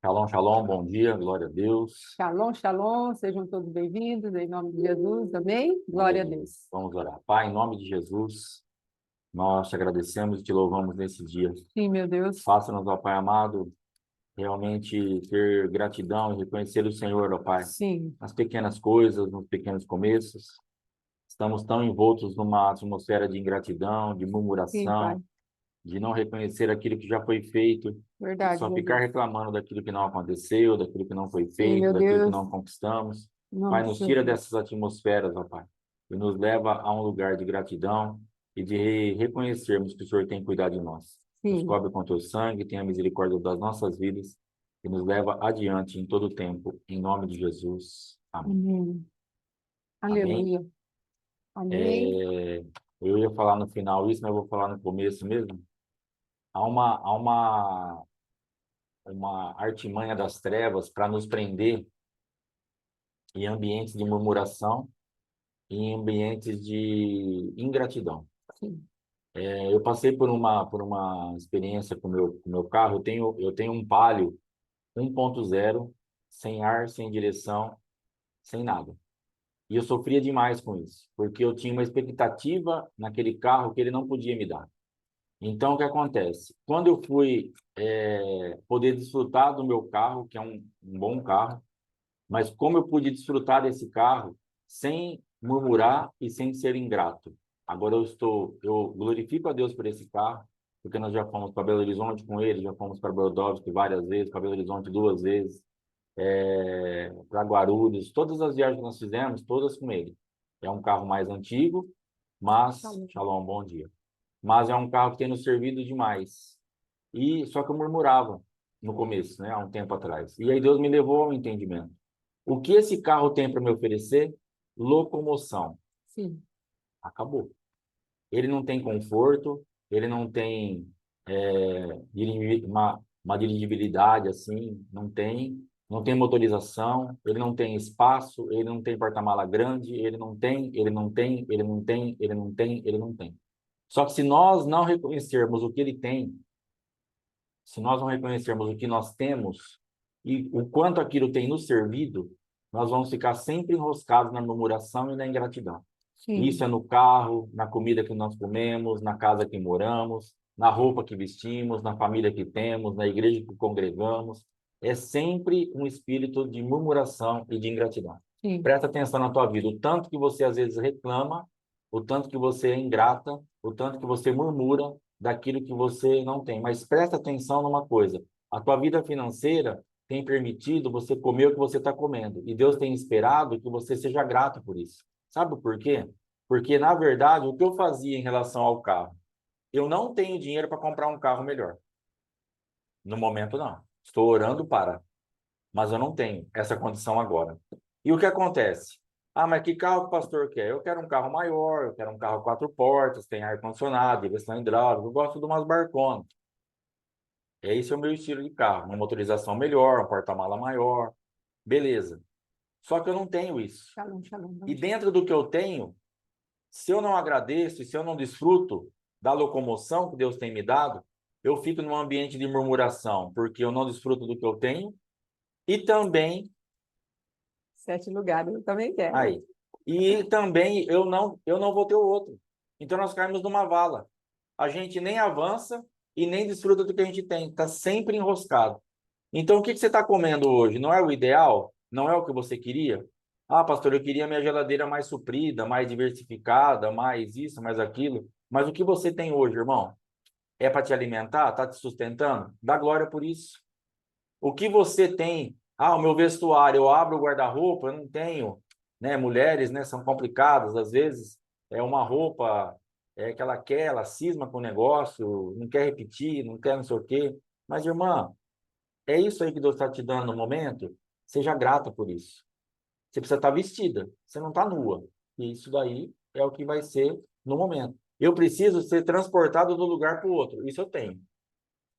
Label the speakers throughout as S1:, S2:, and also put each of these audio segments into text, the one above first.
S1: Shalom, shalom, bom dia, glória a Deus.
S2: Shalom, shalom, sejam todos bem-vindos, em nome de Jesus, amém? Glória a Deus.
S1: Vamos orar. Pai, em nome de Jesus, nós te agradecemos e te louvamos nesse dia.
S2: Sim, meu Deus.
S1: Faça-nos, ó Pai amado, realmente ter gratidão e reconhecer o Senhor, ó Pai,
S2: Sim,
S1: nas pequenas coisas, nos pequenos começos. Estamos tão envoltos numa atmosfera de ingratidão, de
S2: sim, Pai.
S1: murmuração, de não reconhecer aquilo que já foi feito, e
S2: Verdade,
S1: só
S2: meu
S1: ficar
S2: Deus.
S1: reclamando daquilo que não aconteceu, daquilo que não foi
S2: Sim,
S1: feito,
S2: meu
S1: daquilo que
S2: Deus.
S1: não conquistamos.
S2: Em nome
S1: Pai,
S2: do
S1: nos
S2: Senhor
S1: tira
S2: Jesus.
S1: dessas atmosferas, ó Pai, e nos leva a um lugar de gratidão e de reconhecermos que o Senhor tem cuidado de nós. Nos
S2: Sim,
S1: cobre com teu sangue, tenha misericórdia das nossas vidas e nos leva adiante em todo o tempo, em nome de Jesus. Amém.
S2: amém.
S1: Amém.
S2: Aleluia. Amém.
S1: É, eu ia falar no final isso, mas eu vou falar no começo mesmo. Há uma artimanha das trevas para nos prender em ambientes de murmuração e em ambientes de ingratidão.
S2: Sim,
S1: Eu passei por uma experiência com o meu carro. Eu tenho um Palio 1.0, sem ar, sem direção, sem nada. E eu sofria demais com isso, porque eu tinha uma expectativa naquele carro que ele não podia me dar. Então, o que acontece? Quando eu fui poder desfrutar do meu carro, que é um bom carro, mas como eu pude desfrutar desse carro sem murmurar e sem ser ingrato. Agora eu glorifico a Deus por esse carro, porque nós já fomos para Belo Horizonte com ele, já fomos para Brodowski várias vezes, para Belo Horizonte 2 vezes, para Guarulhos, todas as viagens que nós fizemos, todas com ele. É um carro mais antigo, mas,
S2: shalom.
S1: shalom, bom dia. Mas é um carro que tem nos servido demais. E só que eu murmurava no começo, né, há um tempo atrás. E aí Deus me levou ao entendimento. O que esse carro tem para me oferecer? Locomoção.
S2: Sim,
S1: Acabou. Ele não tem conforto, ele não tem uma dirigibilidade assim, não tem motorização, ele não tem espaço, ele não tem porta-mala grande, ele não tem. Só que se nós não reconhecermos o que ele tem, se nós não reconhecermos o que nós temos e o quanto aquilo tem nos servido, nós vamos ficar sempre enroscados na murmuração e na ingratidão. Isso
S2: sim,
S1: é no carro, na comida que nós comemos, na casa que moramos, na roupa que vestimos, na família que temos, na igreja que congregamos. É sempre um espírito de murmuração e de ingratidão.
S2: sim,
S1: Presta atenção na tua vida, o tanto que você às vezes reclama, o tanto que você é ingrata, o tanto que você murmura daquilo que você não tem. Mas presta atenção numa coisa: a tua vida financeira tem permitido você comer o que você está comendo, e Deus tem esperado que você seja grato por isso. Sabe por quê? Porque, na verdade, o que eu fazia em relação ao carro? Eu não tenho dinheiro para comprar um carro melhor. No momento, não. Estou orando para, mas eu não tenho essa condição agora. E o que acontece? Ah, mas que carro o pastor quer? Eu quero um carro maior, eu quero um carro 4 portas, tem ar-condicionado, direção hidráulica, eu gosto de umas barconas. Esse é o meu estilo de carro. Uma motorização melhor, um porta-mala maior. Beleza. Só que eu não tenho isso.
S2: shalom, shalom.
S1: E dentro do que eu tenho, se eu não agradeço e se eu não desfruto da locomoção que Deus tem me dado, eu fico num ambiente de murmuração, porque eu não desfruto do que eu tenho e também
S2: 7 lugares, eu também quero.
S1: aí. E também eu não vou ter o outro. Então nós caímos numa vala. A gente nem avança e nem desfruta do que a gente tem, está sempre enroscado. Então o que você está comendo hoje? Não é o ideal? Não é o que você queria? Ah, pastor, eu queria minha geladeira mais suprida, mais diversificada, mais isso, mais aquilo. Mas o que você tem hoje, irmão? É para te alimentar? Está te sustentando? Dá glória por isso. O que você tem? Ah, o meu vestuário, eu abro o guarda-roupa, eu não tenho, né? Mulheres, né, são complicadas, às vezes é uma roupa que ela quer, ela cisma com o negócio, não quer repetir, não quer não sei o quê. Mas, irmã, é isso aí que Deus está te dando no momento? Seja grata por isso. Você precisa estar vestida, você não está nua. E isso daí é o que vai ser no momento. Eu preciso ser transportado do lugar para o outro. Isso eu tenho.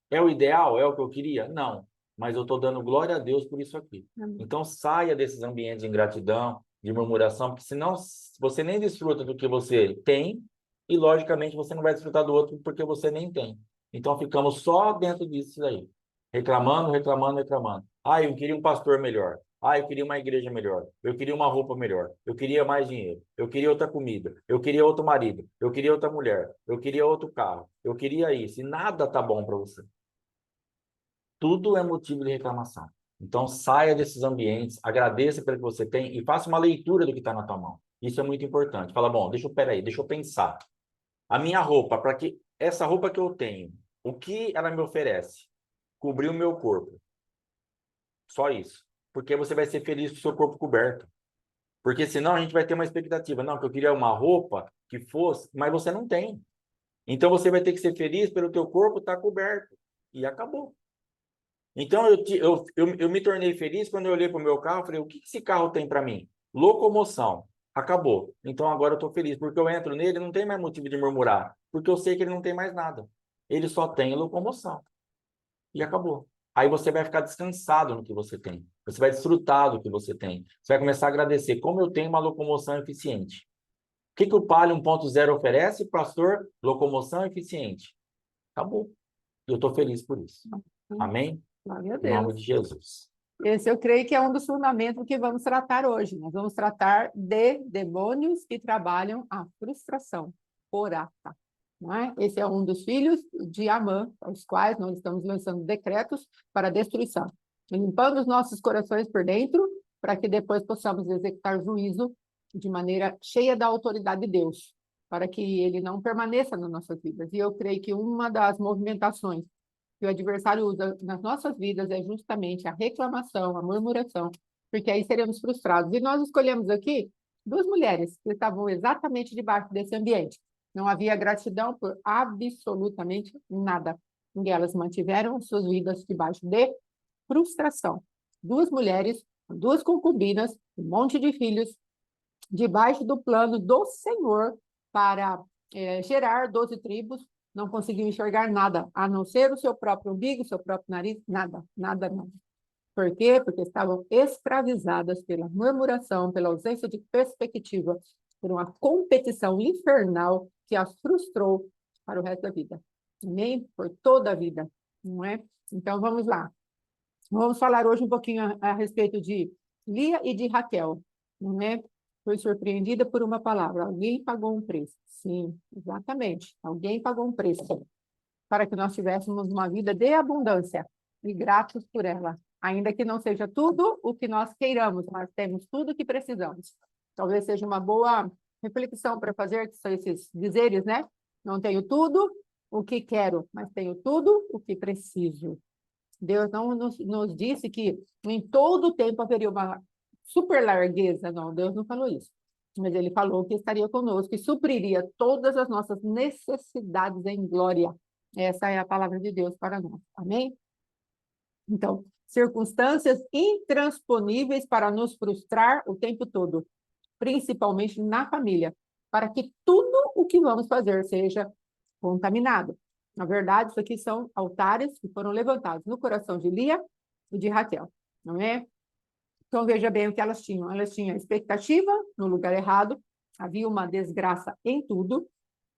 S1: É o ideal? É o que eu queria? Não. Mas eu estou dando glória a Deus por isso aqui.
S2: Amém.
S1: Então saia desses ambientes de ingratidão, de murmuração, porque senão você nem desfruta do que você tem e, logicamente, você não vai desfrutar do outro porque você nem tem. Então ficamos só dentro disso aí. Reclamando, reclamando, reclamando. Ah, eu queria um pastor melhor. Ah, eu queria uma igreja melhor. Eu queria uma roupa melhor. Eu queria mais dinheiro. Eu queria outra comida. Eu queria outro marido. Eu queria outra mulher. Eu queria outro carro. Eu queria isso. E nada tá bom para você. Tudo é motivo de reclamação. Então, saia desses ambientes, agradeça pelo que você tem e faça uma leitura do que está na tua mão. Isso é muito importante. Fala, bom, peraí, deixa eu pensar. A minha roupa, para que essa roupa que eu tenho, o que ela me oferece? Cobrir o meu corpo. Só isso. Porque você vai ser feliz com o seu corpo coberto. Porque senão a gente vai ter uma expectativa. Não, que eu queria uma roupa que fosse, mas você não tem. Então você vai ter que ser feliz pelo teu corpo estar coberto. E acabou. Então eu me tornei feliz quando eu olhei para o meu carro e falei, o que esse carro tem para mim? Locomoção. Acabou. Então agora eu estou feliz, porque eu entro nele e não tem mais motivo de murmurar, porque eu sei que ele não tem mais nada. Ele só tem locomoção. E acabou. Aí você vai ficar descansado no que você tem. Você vai desfrutar do que você tem. Você vai começar a agradecer. Como eu tenho uma locomoção eficiente. O que o Palio 1.0 oferece, pastor? Locomoção eficiente. Acabou. E eu estou feliz por isso. Amém?
S2: Glória a
S1: Em nome
S2: Deus.
S1: de Jesus.
S2: Esse eu creio que é um dos fundamentos que vamos tratar hoje. Nós vamos tratar de demônios que trabalham a frustração, porata. Não é? Esse é um dos filhos de Amã, aos quais nós estamos lançando decretos para destruição, limpando os nossos corações por dentro, para que depois possamos executar juízo de maneira cheia da autoridade de Deus, para que ele não permaneça nas nossas vidas. E eu creio que uma das movimentações que o adversário usa nas nossas vidas é justamente a reclamação, a murmuração, porque aí seremos frustrados. E nós escolhemos aqui duas mulheres que estavam exatamente debaixo desse ambiente. Não havia gratidão por absolutamente nada. E elas mantiveram suas vidas debaixo de frustração. Duas mulheres, duas concubinas, um monte de filhos, debaixo do plano do Senhor para gerar 12 tribos, não conseguiu enxergar nada, a não ser o seu próprio umbigo, o seu próprio nariz, nada, nada, nada. Por quê? Porque estavam escravizadas pela murmuração, pela ausência de perspectiva, por uma competição infernal que as frustrou para o resto da vida. Amém? Por toda a vida, não é? Então, vamos lá. Vamos falar hoje um pouquinho a respeito de Lia e de Raquel, não é? Foi surpreendida por uma palavra. Alguém pagou um preço. Sim, exatamente. Alguém pagou um preço para que nós tivéssemos uma vida de abundância e gratos por ela. Ainda que não seja tudo o que nós queiramos, mas temos tudo o que precisamos. Talvez seja uma boa reflexão para fazer, que são esses dizeres, né? Não tenho tudo o que quero, mas tenho tudo o que preciso. Deus não nos disse que em todo o tempo haveria uma super largueza, não, Deus não falou isso. Mas ele falou que estaria conosco e supriria todas as nossas necessidades em glória. Essa é a palavra de Deus para nós. Amém? Então, circunstâncias intransponíveis para nos frustrar o tempo todo, principalmente na família, para que tudo o que vamos fazer seja contaminado. Na verdade, isso aqui são altares que foram levantados no coração de Lia e de Raquel, não é? Então, veja bem o que elas tinham. Elas tinham expectativa no lugar errado, havia uma desgraça em tudo,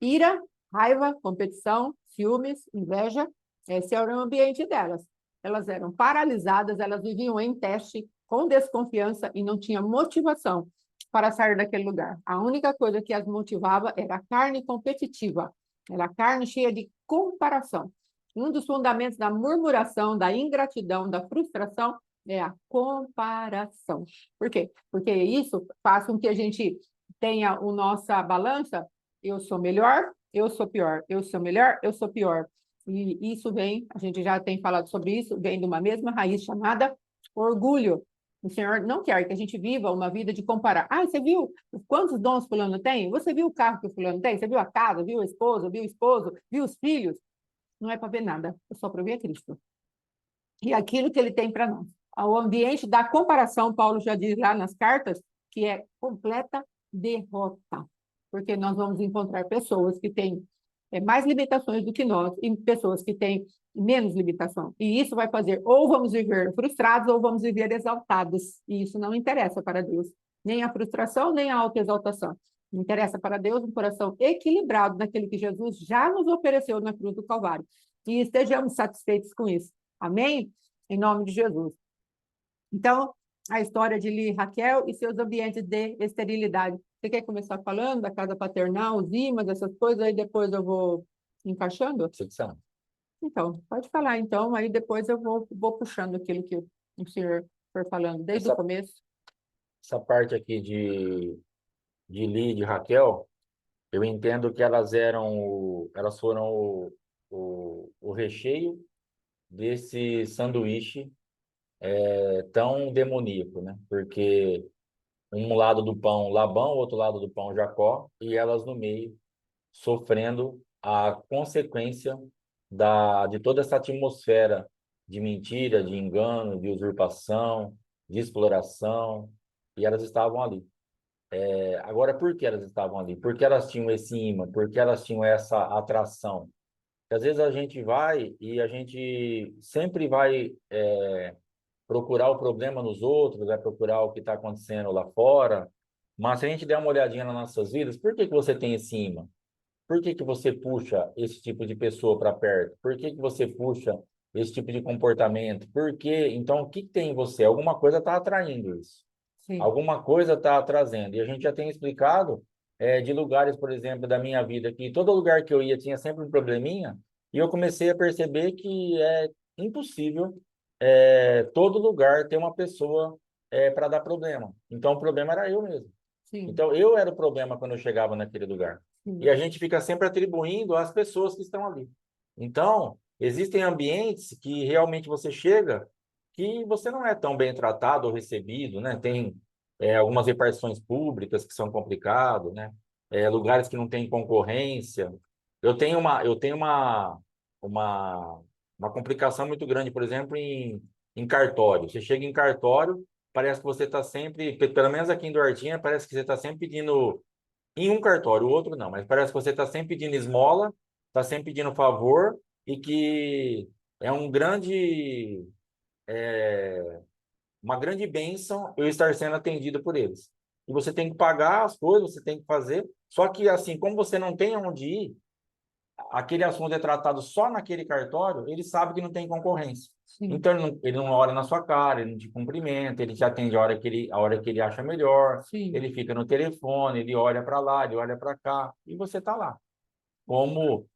S2: ira, raiva, competição, ciúmes, inveja, esse era o ambiente delas. Elas eram paralisadas, elas viviam em teste, com desconfiança e não tinha motivação para sair daquele lugar. A única coisa que as motivava era a carne competitiva, era a carne cheia de comparação. Um dos fundamentos da murmuração, da ingratidão, da frustração é a comparação. Por quê? Porque isso faz com que a gente tenha a nossa balança, eu sou melhor, eu sou pior, eu sou melhor, eu sou pior. E isso vem, a gente já tem falado sobre isso, vem de uma mesma raiz chamada orgulho. O Senhor não quer que a gente viva uma vida de comparar. Ah, você viu quantos dons fulano tem? Você viu o carro que o fulano tem? Você viu a casa, viu a esposa, viu o esposo, viu os filhos? Não é para ver nada, é só para ver a Cristo. E aquilo que ele tem para nós. O ambiente da comparação, Paulo já diz lá nas cartas, que é completa derrota. Porque nós vamos encontrar pessoas que têm mais limitações do que nós e pessoas que têm menos limitação. E isso vai fazer ou vamos viver frustrados ou vamos viver exaltados. E isso não interessa para Deus. Nem a frustração, nem a autoexaltação. Interessa para Deus um coração equilibrado naquele que Jesus já nos ofereceu na cruz do Calvário. E estejamos satisfeitos com isso. Amém? Em nome de Jesus. Então, a história de Lia e Raquel e seus ambientes de esterilidade. Você quer começar falando da casa paternal, os imãs, essas coisas, aí depois eu vou encaixando?
S1: Ficção.
S2: Então, pode falar então, aí depois eu vou puxando aquilo que o senhor for falando desde o
S1: Essa,
S2: começo.
S1: essa parte aqui de Lia e de Raquel, eu entendo que elas foram o recheio desse sanduíche tão demoníaco, né? Porque um lado do pão Labão, o outro lado do pão Jacó, e elas no meio sofrendo a consequência de toda essa atmosfera de mentira, de engano, de usurpação, de exploração, e elas estavam ali. Agora, por que elas estavam ali? Porque elas tinham esse imã, porque elas tinham essa atração. Porque às vezes a gente vai e a gente sempre vai procurar o problema nos outros, vai procurar o que está acontecendo lá fora, mas se a gente der uma olhadinha nas nossas vidas, por que que você tem esse imã? Por que que você puxa esse tipo de pessoa para perto? Por que que você puxa esse tipo de comportamento? Por quê? Então, o que que tem em você? Alguma coisa está atraindo isso.
S2: Sim,
S1: Alguma coisa está trazendo. E a gente já tem explicado de lugares, por exemplo, da minha vida, que todo lugar que eu ia tinha sempre um probleminha, e eu comecei a perceber que é impossível todo lugar ter uma pessoa para dar problema. Então, o problema era eu mesmo.
S2: sim,
S1: Então, eu era o problema quando eu chegava naquele lugar. E
S2: sim,
S1: a gente fica sempre atribuindo às pessoas que estão ali. Então, existem ambientes que realmente você chega que você não é tão bem tratado ou recebido, né? Tem algumas repartições públicas que são complicadas, né? Lugares que não tem concorrência. Eu tenho uma complicação muito grande, por exemplo, em cartório. Você chega em cartório, parece que você está sempre, pelo menos aqui em Duartinha, parece que você está sempre pedindo, em um cartório, o outro não, mas parece que você está sempre pedindo esmola, está sempre pedindo favor, e que é uma grande bênção eu estar sendo atendido por eles. E você tem que pagar as coisas, você tem que fazer, só que assim, como você não tem onde ir, aquele assunto é tratado só naquele cartório, ele sabe que não tem concorrência.
S2: sim,
S1: Então, ele não olha na sua cara, ele não te cumprimenta, ele te atende a hora que ele acha melhor,
S2: sim,
S1: ele fica no telefone, ele olha para lá, ele olha para cá, e você está lá. Como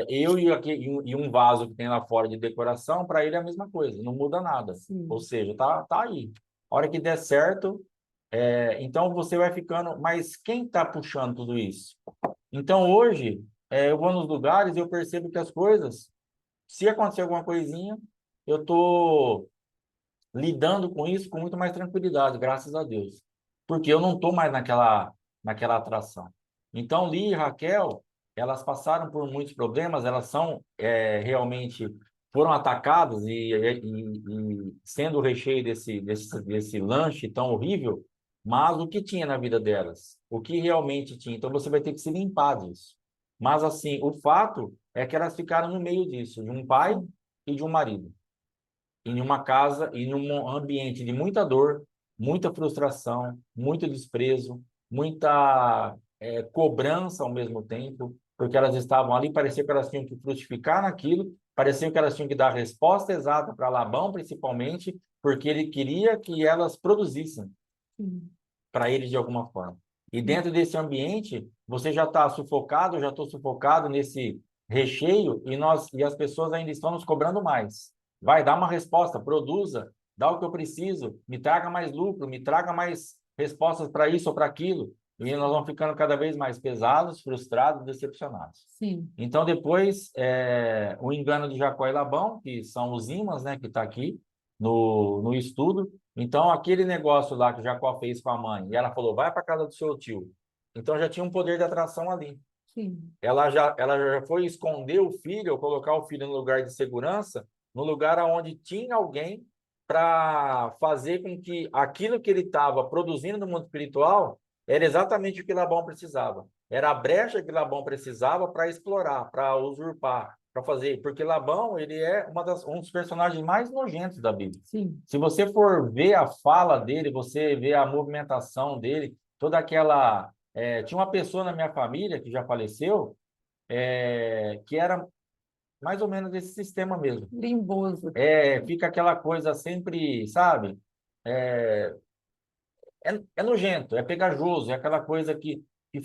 S1: eu e um vaso que tem lá fora de decoração, para ele é a mesma coisa, não muda nada. Ou
S2: sim,
S1: seja, tá aí. A hora que der certo, então você vai ficando. Mas quem está puxando tudo isso? Então, hoje, eu vou nos lugares e eu percebo que as coisas, se acontecer alguma coisinha, eu estou lidando com isso com muito mais tranquilidade, graças a Deus. Porque eu não estou mais naquela atração. Então, Lia e Raquel, elas passaram por muitos problemas, elas são realmente, foram atacadas e sendo o recheio desse lanche tão horrível, mas o que tinha na vida delas? O que realmente tinha? Então, você vai ter que se limpar disso. Mas, assim, o fato é que elas ficaram no meio disso, de um pai
S2: sim,
S1: e de um marido em uma casa, em um ambiente de muita dor, muita frustração, muito desprezo, muita cobrança ao mesmo tempo, porque elas estavam ali, parecia que elas tinham que frutificar naquilo, parecia que elas tinham que dar a resposta exata para Labão, principalmente, porque ele queria que elas produzissem
S2: sim,
S1: para ele de alguma forma. E
S2: sim,
S1: dentro desse ambiente, você já está sufocado, eu já estou sufocado nesse recheio e as pessoas ainda estão nos cobrando mais. Vai, dá uma resposta, produza, dá o que eu preciso, me traga mais lucro, me traga mais respostas para isso ou para aquilo. E nós vamos ficando cada vez mais pesados, frustrados, decepcionados.
S2: sim,
S1: Então, depois, o engano de Jacó e Labão, que são os imãs, né, que está aqui no estudo. Então, aquele negócio lá que Jacó fez com a mãe, e ela falou, vai para casa do seu tio. Então, já tinha um poder de atração ali.
S2: sim,
S1: Ela já foi esconder o filho, ou colocar o filho no lugar de segurança, no lugar onde tinha alguém para fazer com que aquilo que ele estava produzindo no mundo espiritual era exatamente o que Labão precisava. Era a brecha que Labão precisava para explorar, para usurpar, para fazer. Porque Labão, ele é um dos personagens mais nojentos da Bíblia.
S2: sim,
S1: Se você for ver a fala dele, você vê a movimentação dele, toda aquela. Tinha uma pessoa na minha família que já faleceu, que era mais ou menos esse sistema mesmo.
S2: Limboso.
S1: Fica aquela coisa sempre, sabe? É, é nojento, é pegajoso, é aquela coisa que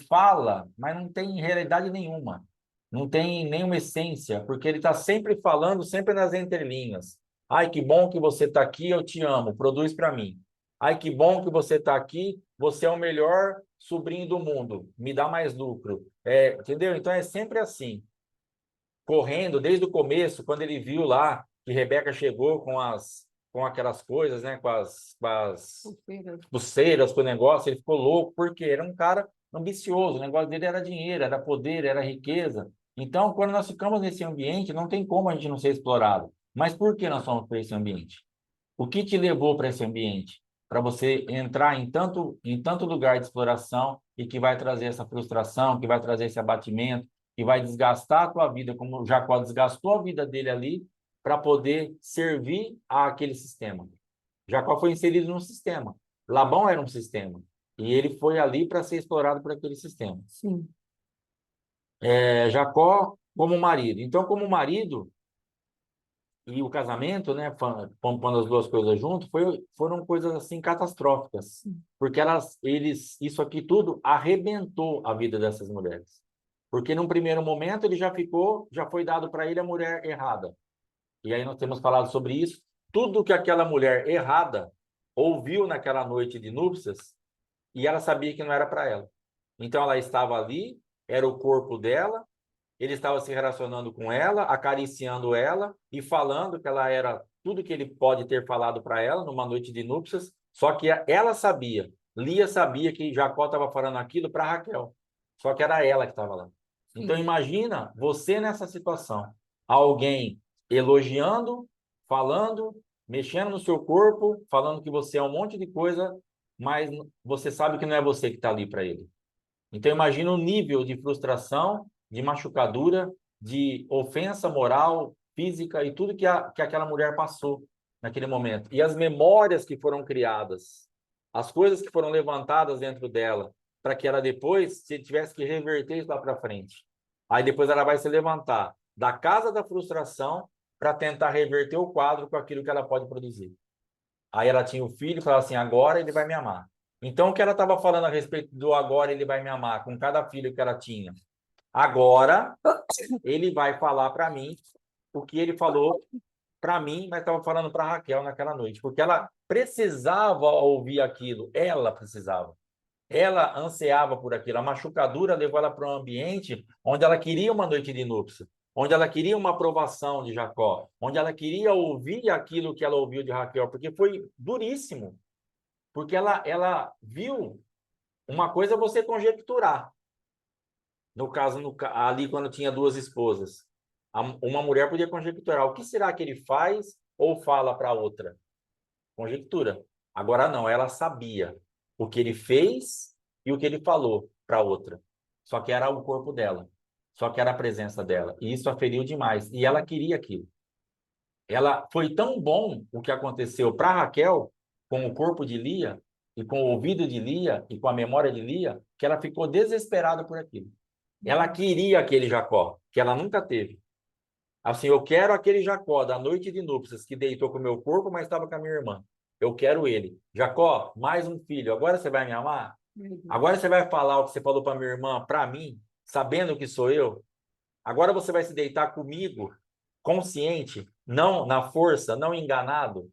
S1: fala, mas não tem realidade nenhuma. Não tem nenhuma essência, porque ele está sempre falando, sempre nas entrelinhas. Ai, que bom que você está aqui, eu te amo, produz para mim. Ai, que bom que você está aqui, você é o melhor sobrinho do mundo, me dá mais lucro. Entendeu? Então é sempre assim, correndo desde o começo, quando ele viu lá que Rebeca chegou com aquelas coisas, né, com as pulseiras, com o negócio, ele ficou louco, porque era um cara ambicioso, o negócio dele era dinheiro, era poder, era riqueza. Então, quando nós ficamos nesse ambiente, não tem como a gente não ser explorado. Mas por que nós fomos para esse ambiente? O que te levou para esse ambiente? Para você entrar em tanto lugar de exploração e que vai trazer essa frustração, que vai trazer esse abatimento, que vai desgastar a tua vida, como o Jacó desgastou a vida dele ali, para poder servir àquele sistema. Jacó foi inserido num sistema. Labão era um sistema. E ele foi ali para ser explorado por aquele sistema.
S2: Sim.
S1: Jacó como marido. Então, como marido, e o casamento, né, pondo as duas coisas junto, foram coisas assim catastróficas, porque isso aqui tudo arrebentou a vida dessas mulheres. Porque num primeiro momento ele já foi dado para ele a mulher errada. E aí nós temos falado sobre isso. Tudo que aquela mulher errada ouviu naquela noite de núpcias, e ela sabia que não era para ela. Então ela estava ali, era o corpo dela, ele estava se relacionando com ela, acariciando ela e falando que ela era tudo que ele pode ter falado para ela numa noite de núpcias, só que ela sabia, Lia sabia que Jacó estava falando aquilo para Raquel, só que era ela que estava lá. Então imagina você nessa situação, alguém elogiando, falando, mexendo no seu corpo, falando que você é um monte de coisa, mas você sabe que não é você que está ali para ele. Então, imagina o nível de frustração, de machucadura, de ofensa moral, física e tudo que aquela mulher passou naquele momento. E as memórias que foram criadas, as coisas que foram levantadas dentro dela, para que ela depois se tivesse que reverter isso lá para frente. Aí depois ela vai se levantar da casa da frustração para tentar reverter o quadro com aquilo que ela pode produzir. Aí ela tinha o filho e falava assim: agora ele vai me amar. Então, o que ela estava falando a respeito do agora ele vai me amar, com cada filho que ela tinha? Agora ele vai falar para mim o que ele falou para mim, mas estava falando para Raquel naquela noite, porque ela precisava ouvir aquilo, ela precisava. Ela ansiava por aquilo. A machucadura levou ela para um ambiente onde ela queria uma noite de núpcias, onde ela queria uma aprovação de Jacó, onde ela queria ouvir aquilo que ela ouviu de Raquel, porque foi duríssimo. Porque ela viu uma coisa é você conjecturar. No caso, ali quando tinha duas esposas. Uma mulher podia conjecturar. O que será que ele faz ou fala para a outra? Conjectura. Agora não, ela sabia o que ele fez e o que ele falou para a outra. Só que era o corpo dela. Só que era a presença dela. E isso a feriu demais. E ela queria aquilo. Foi tão bom o que aconteceu para Raquel com o corpo de Lia e com o ouvido de Lia e com a memória de Lia, que ela ficou desesperada por aquilo. Ela queria aquele Jacó, que ela nunca teve. Assim, eu quero aquele Jacó da noite de núpcias que deitou com o meu corpo, mas estava com a minha irmã. Eu quero ele. Jacó, mais um filho. Agora você vai me amar? Agora você vai falar o que você falou para minha irmã, para mim, sabendo que sou eu? Agora você vai se deitar comigo, consciente, não na força, não enganado?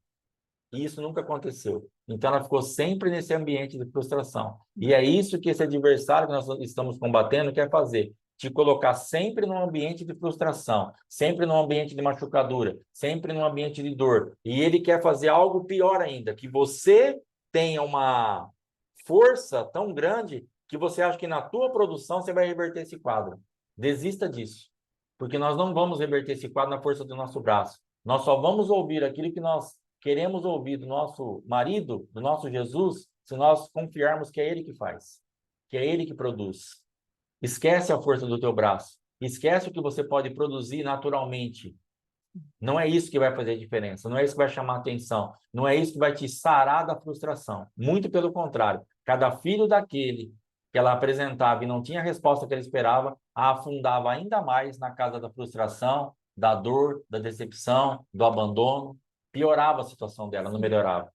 S1: E isso nunca aconteceu. Então ela ficou sempre nesse ambiente de frustração. E é isso que esse adversário que nós estamos combatendo quer fazer. Te colocar sempre num ambiente de frustração, sempre num ambiente de machucadura, sempre num ambiente de dor. E ele quer fazer algo pior ainda, que você tenha uma força tão grande que você acha que na tua produção você vai reverter esse quadro. Desista disso. Porque nós não vamos reverter esse quadro na força do nosso braço. Nós só vamos ouvir aquilo que nós queremos ouvir do nosso marido, do nosso Jesus, se nós confiarmos que é ele que faz, que é ele que produz. Esquece a força do teu braço. Esquece o que você pode produzir naturalmente. Não é isso que vai fazer a diferença. Não é isso que vai chamar a atenção. Não é isso que vai te sarar da frustração. Muito pelo contrário. Cada filho daquele que ela apresentava e não tinha a resposta que ela esperava, a afundava ainda mais na casa da frustração, da dor, da decepção, do abandono, piorava a situação dela, não melhorava.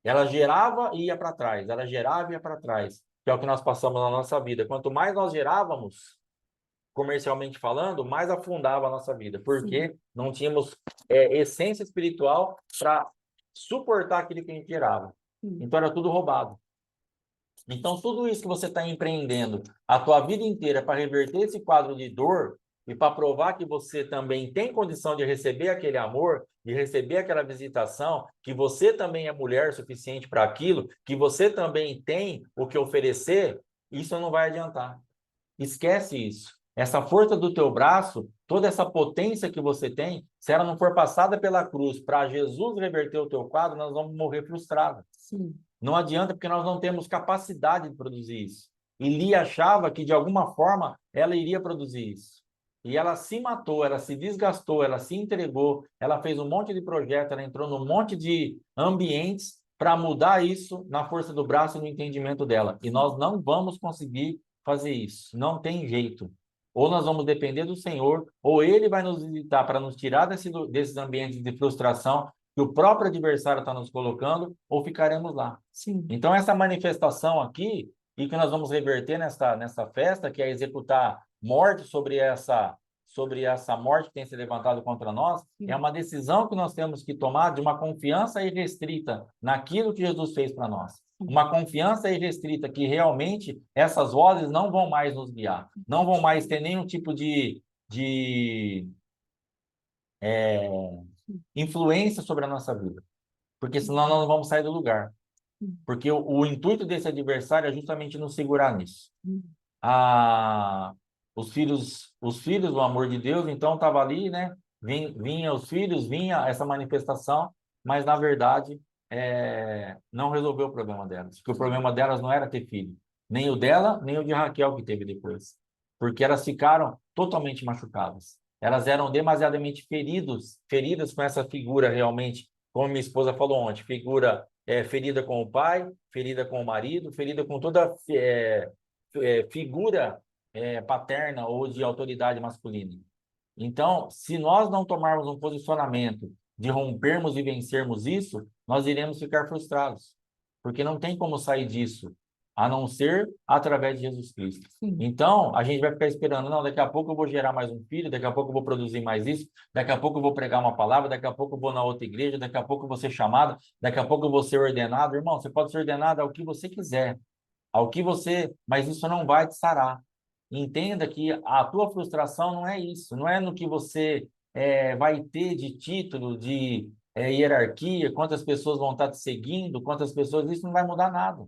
S1: Ela gerava e ia para trás, ela gerava e ia para trás, que é o que nós passamos na nossa vida. Quanto mais nós gerávamos, comercialmente falando, mais afundava a nossa vida, porque não tínhamos essência espiritual para suportar aquilo que a gente gerava. Então era tudo roubado. Então tudo isso que você está empreendendo a tua vida inteira para reverter esse quadro de dor e para provar que você também tem condição de receber aquele amor, de receber aquela visitação, que você também é mulher suficiente para aquilo, que você também tem o que oferecer, isso não vai adiantar. Esquece isso. Essa força do teu braço, toda essa potência que você tem, se ela não for passada pela cruz para Jesus reverter o teu quadro, nós vamos morrer frustrados.
S2: Sim.
S1: Não adianta, porque nós não temos capacidade de produzir isso. E Lia achava que, de alguma forma, ela iria produzir isso. E ela se matou, ela se desgastou, ela se entregou, ela fez um monte de projeto, ela entrou num monte de ambientes para mudar isso na força do braço e no entendimento dela. E nós não vamos conseguir fazer isso. Não tem jeito. Ou nós vamos depender do Senhor, ou Ele vai nos visitar para nos tirar desses ambientes de frustração que o próprio adversário está nos colocando, ou ficaremos lá.
S2: Sim.
S1: Então, essa manifestação aqui, e que nós vamos reverter nessa festa, que é executar morte sobre essa morte que tem se levantado contra nós, é uma decisão que nós temos que tomar de uma confiança irrestrita naquilo que Jesus fez para nós. Uma confiança irrestrita que realmente essas vozes não vão mais nos guiar, não vão mais ter nenhum tipo de influência sobre a nossa vida, porque senão nós não vamos sair do lugar. Porque o intuito desse adversário é justamente nos segurar nisso. Os filhos do amor de Deus, então, estava ali, né? Vinha os filhos, vinha essa manifestação, mas, na verdade, não resolveu o problema delas. Porque o problema delas não era ter filho. Nem o dela, nem o de Raquel, que teve depois. Porque elas ficaram totalmente machucadas. Elas eram demasiadamente feridas com essa figura realmente, como minha esposa falou ontem, figura ferida com o pai, ferida com o marido, ferida com toda figura paterna ou de autoridade masculina. Então, se nós não tomarmos um posicionamento de rompermos e vencermos isso, nós iremos ficar frustrados, porque não tem como sair disso, a não ser através de Jesus Cristo.
S2: Sim.
S1: Então, a gente vai ficar esperando, não, daqui a pouco eu vou gerar mais um filho, daqui a pouco eu vou produzir mais isso, daqui a pouco eu vou pregar uma palavra, daqui a pouco eu vou na outra igreja, daqui a pouco eu vou ser chamado, daqui a pouco eu vou ser ordenado. Irmão, você pode ser ordenado ao que você quiser, mas isso não vai te sarar. Entenda que a tua frustração não é isso, não é no que você vai ter de título, de hierarquia, quantas pessoas vão estar te seguindo, quantas pessoas, isso não vai mudar nada.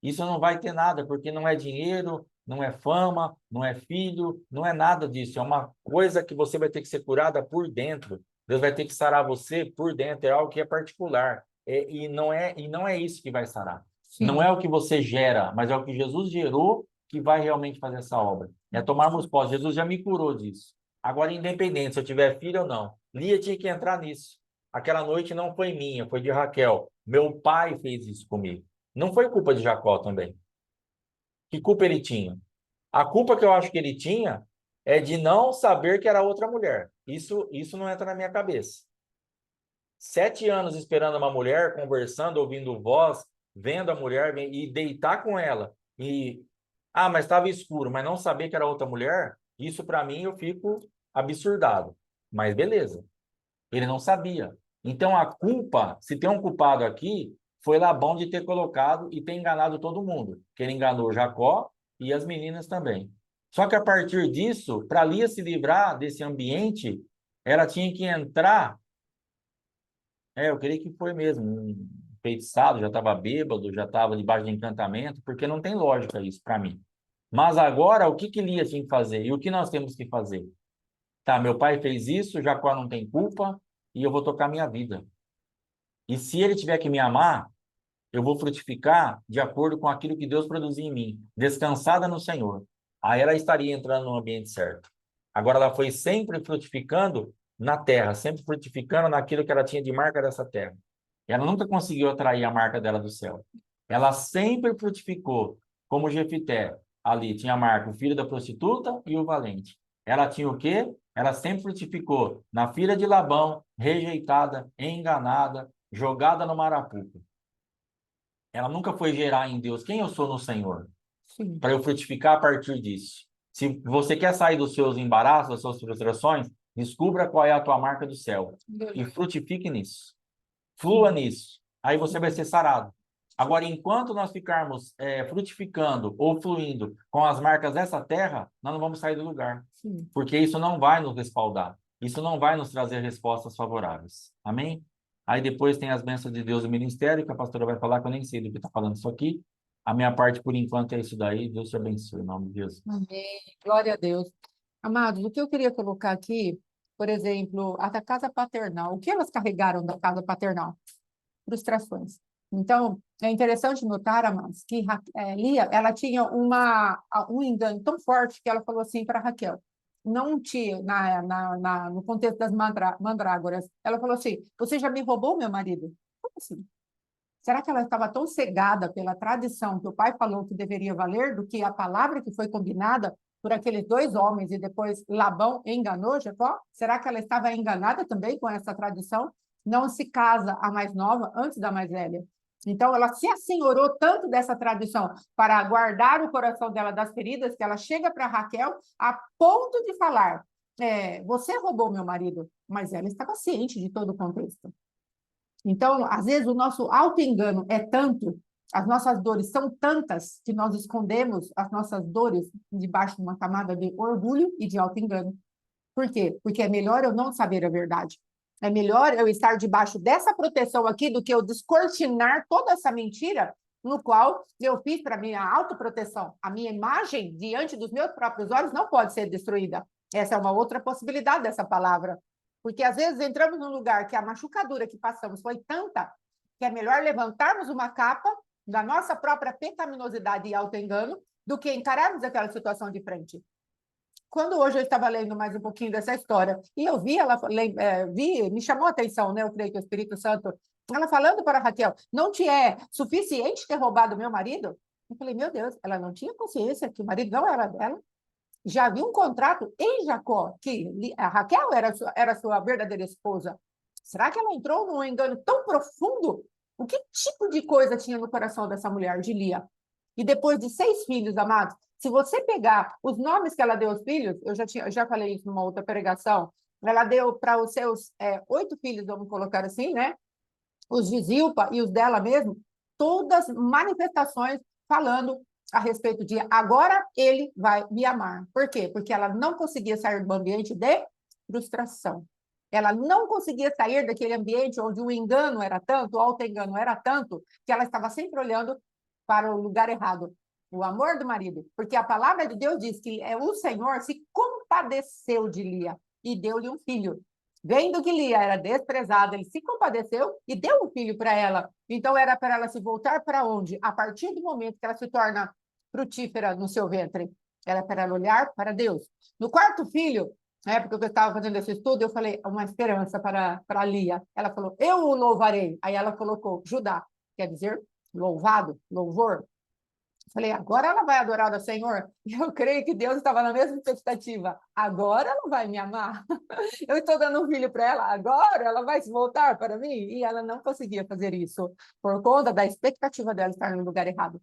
S1: Isso não vai ter nada, porque não é dinheiro, não é fama, não é filho, não é nada disso. É uma coisa que você vai ter que ser curada por dentro. Deus vai ter que sarar você por dentro, é algo que é particular. E não é isso que vai sarar.
S2: Sim.
S1: Não é o que você gera, mas é o que Jesus gerou que vai realmente fazer essa obra. É tomarmos posse. Jesus já me curou disso. Agora, independente se eu tiver filho ou não, Lia tinha que entrar nisso. Aquela noite não foi minha, foi de Raquel. Meu pai fez isso comigo. Não foi culpa de Jacó também. Que culpa ele tinha? A culpa que eu acho que ele tinha é de não saber que era outra mulher. Isso não entra na minha cabeça. 7 anos esperando uma mulher, conversando, ouvindo voz, vendo a mulher e deitar com ela. Mas estava escuro, mas não saber que era outra mulher, isso para mim eu fico absurdado. Mas beleza. Ele não sabia. Então a culpa, se tem um culpado aqui, foi Labão de ter colocado e ter enganado todo mundo. Que ele enganou Jacó e as meninas também. Só que a partir disso, para Lia se livrar desse ambiente, ela tinha que entrar. Eu creio que foi mesmo, um enfeitiçado, já estava bêbado, já estava debaixo de encantamento, porque não tem lógica isso para mim. Mas agora, o que Lia tinha que fazer? E o que nós temos que fazer? Tá, meu pai fez isso, Jacó não tem culpa, e eu vou tocar minha vida. E se ele tiver que me amar, eu vou frutificar de acordo com aquilo que Deus produziu em mim, descansada no Senhor. Aí ela estaria entrando no ambiente certo. Agora ela foi sempre frutificando na terra, sempre frutificando naquilo que ela tinha de marca dessa terra. Ela nunca conseguiu atrair a marca dela do céu. Ela sempre frutificou, como Jefité. Ali tinha a marca, o filho da prostituta e o valente. Ela tinha o quê? Ela sempre frutificou na filha de Labão, rejeitada, enganada, jogada no Marapuca. Ela nunca foi gerar em Deus quem eu sou no Senhor,
S2: Sim.
S1: para eu frutificar a partir disso. Se você quer sair dos seus embaraços, das suas frustrações, descubra qual é a tua marca do céu e frutifique nisso. Flua
S2: Sim.
S1: nisso. Aí você vai ser sarado. Agora, enquanto nós ficarmos frutificando ou fluindo com as marcas dessa terra, nós não vamos sair do lugar.
S2: Sim.
S1: Porque isso não vai nos respaldar. Isso não vai nos trazer respostas favoráveis. Amém? Aí depois tem as bênçãos de Deus do ministério, que a pastora vai falar, que eu nem sei do que está falando isso aqui. A minha parte, por enquanto, é isso daí. Deus te abençoe, em nome de Jesus.
S2: Amém. Glória a Deus. Amados, o que eu queria colocar aqui, por exemplo, a da casa paternal. O que elas carregaram da casa paternal? Frustrações. Então, é interessante notar, amados, que Lia, ela tinha um engano tão forte que ela falou assim para Raquel. Não tinha, no contexto das mandrágoras, ela falou assim: você já me roubou meu marido? Como assim? Será que ela estava tão cegada pela tradição que o pai falou que deveria valer do que a palavra que foi combinada por aqueles dois homens e depois Labão enganou Jacó? Será que ela estava enganada também com essa tradição? Não se casa a mais nova antes da mais velha. Então, ela se assenhorou tanto dessa tradição para guardar o coração dela das feridas, que ela chega para Raquel a ponto de falar: você roubou meu marido, mas ela estava ciente de todo o contexto. Então, às vezes, o nosso auto-engano é tanto, as nossas dores são tantas, que nós escondemos as nossas dores debaixo de uma camada de orgulho e de auto-engano. Por quê? Porque é melhor eu não saber a verdade. É melhor eu estar debaixo dessa proteção aqui do que eu descortinar toda essa mentira no qual eu fiz para minha autoproteção. A minha imagem diante dos meus próprios olhos não pode ser destruída. Essa é uma outra possibilidade dessa palavra. Porque às vezes entramos num lugar que a machucadura que passamos foi tanta que é melhor levantarmos uma capa da nossa própria pecaminosidade e auto-engano do que encararmos aquela situação de frente. Quando hoje eu estava lendo mais um pouquinho dessa história, e eu vi ela, me chamou a atenção, né? Eu creio que o Espírito Santo, ela falando para Raquel: não te é suficiente ter roubado meu marido? Eu falei: meu Deus, ela não tinha consciência que o marido não era dela? Já havia um contrato em Jacó, que a Raquel era sua verdadeira esposa. Será que ela entrou num engano tão profundo? O que tipo de coisa tinha no coração dessa mulher, de Lia? E depois de 6 filhos, amados, se você pegar os nomes que ela deu aos filhos, eu já falei isso numa outra pregação, ela deu para os seus 8 filhos, vamos colocar assim, né? Os de Zilpa e os dela mesmo, todas manifestações falando a respeito de agora ele vai me amar. Por quê? Porque ela não conseguia sair do ambiente de frustração. Ela não conseguia sair daquele ambiente onde o engano era tanto, o auto-engano era tanto, que ela estava sempre olhando para o lugar errado. O amor do marido. Porque a palavra de Deus diz que o Senhor se compadeceu de Lia e deu-lhe um filho. Vendo que Lia era desprezada, ele se compadeceu e deu um filho para ela. Então, era para ela se voltar para onde? A partir do momento que ela se torna frutífera no seu ventre. Era para ela olhar para Deus. No quarto filho, na época que eu estava fazendo esse estudo, eu falei: uma esperança para Lia. Ela falou: eu o louvarei. Aí ela colocou Judá, quer dizer louvado, louvor. Falei: agora ela vai adorar o Senhor? E eu creio que Deus estava na mesma expectativa. Agora ela vai me amar. Eu estou dando um filho para ela, agora ela vai se voltar para mim? E ela não conseguia fazer isso, por conta da expectativa dela estar no lugar errado.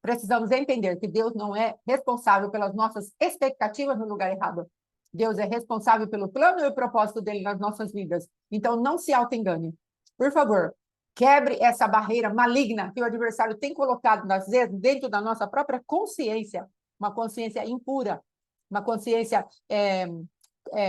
S2: Precisamos entender que Deus não é responsável pelas nossas expectativas no lugar errado. Deus é responsável pelo plano e o propósito dele nas nossas vidas. Então, não se auto-engane. Por favor, quebre essa barreira maligna que o adversário tem colocado, às vezes, dentro da nossa própria consciência, uma consciência impura, uma consciência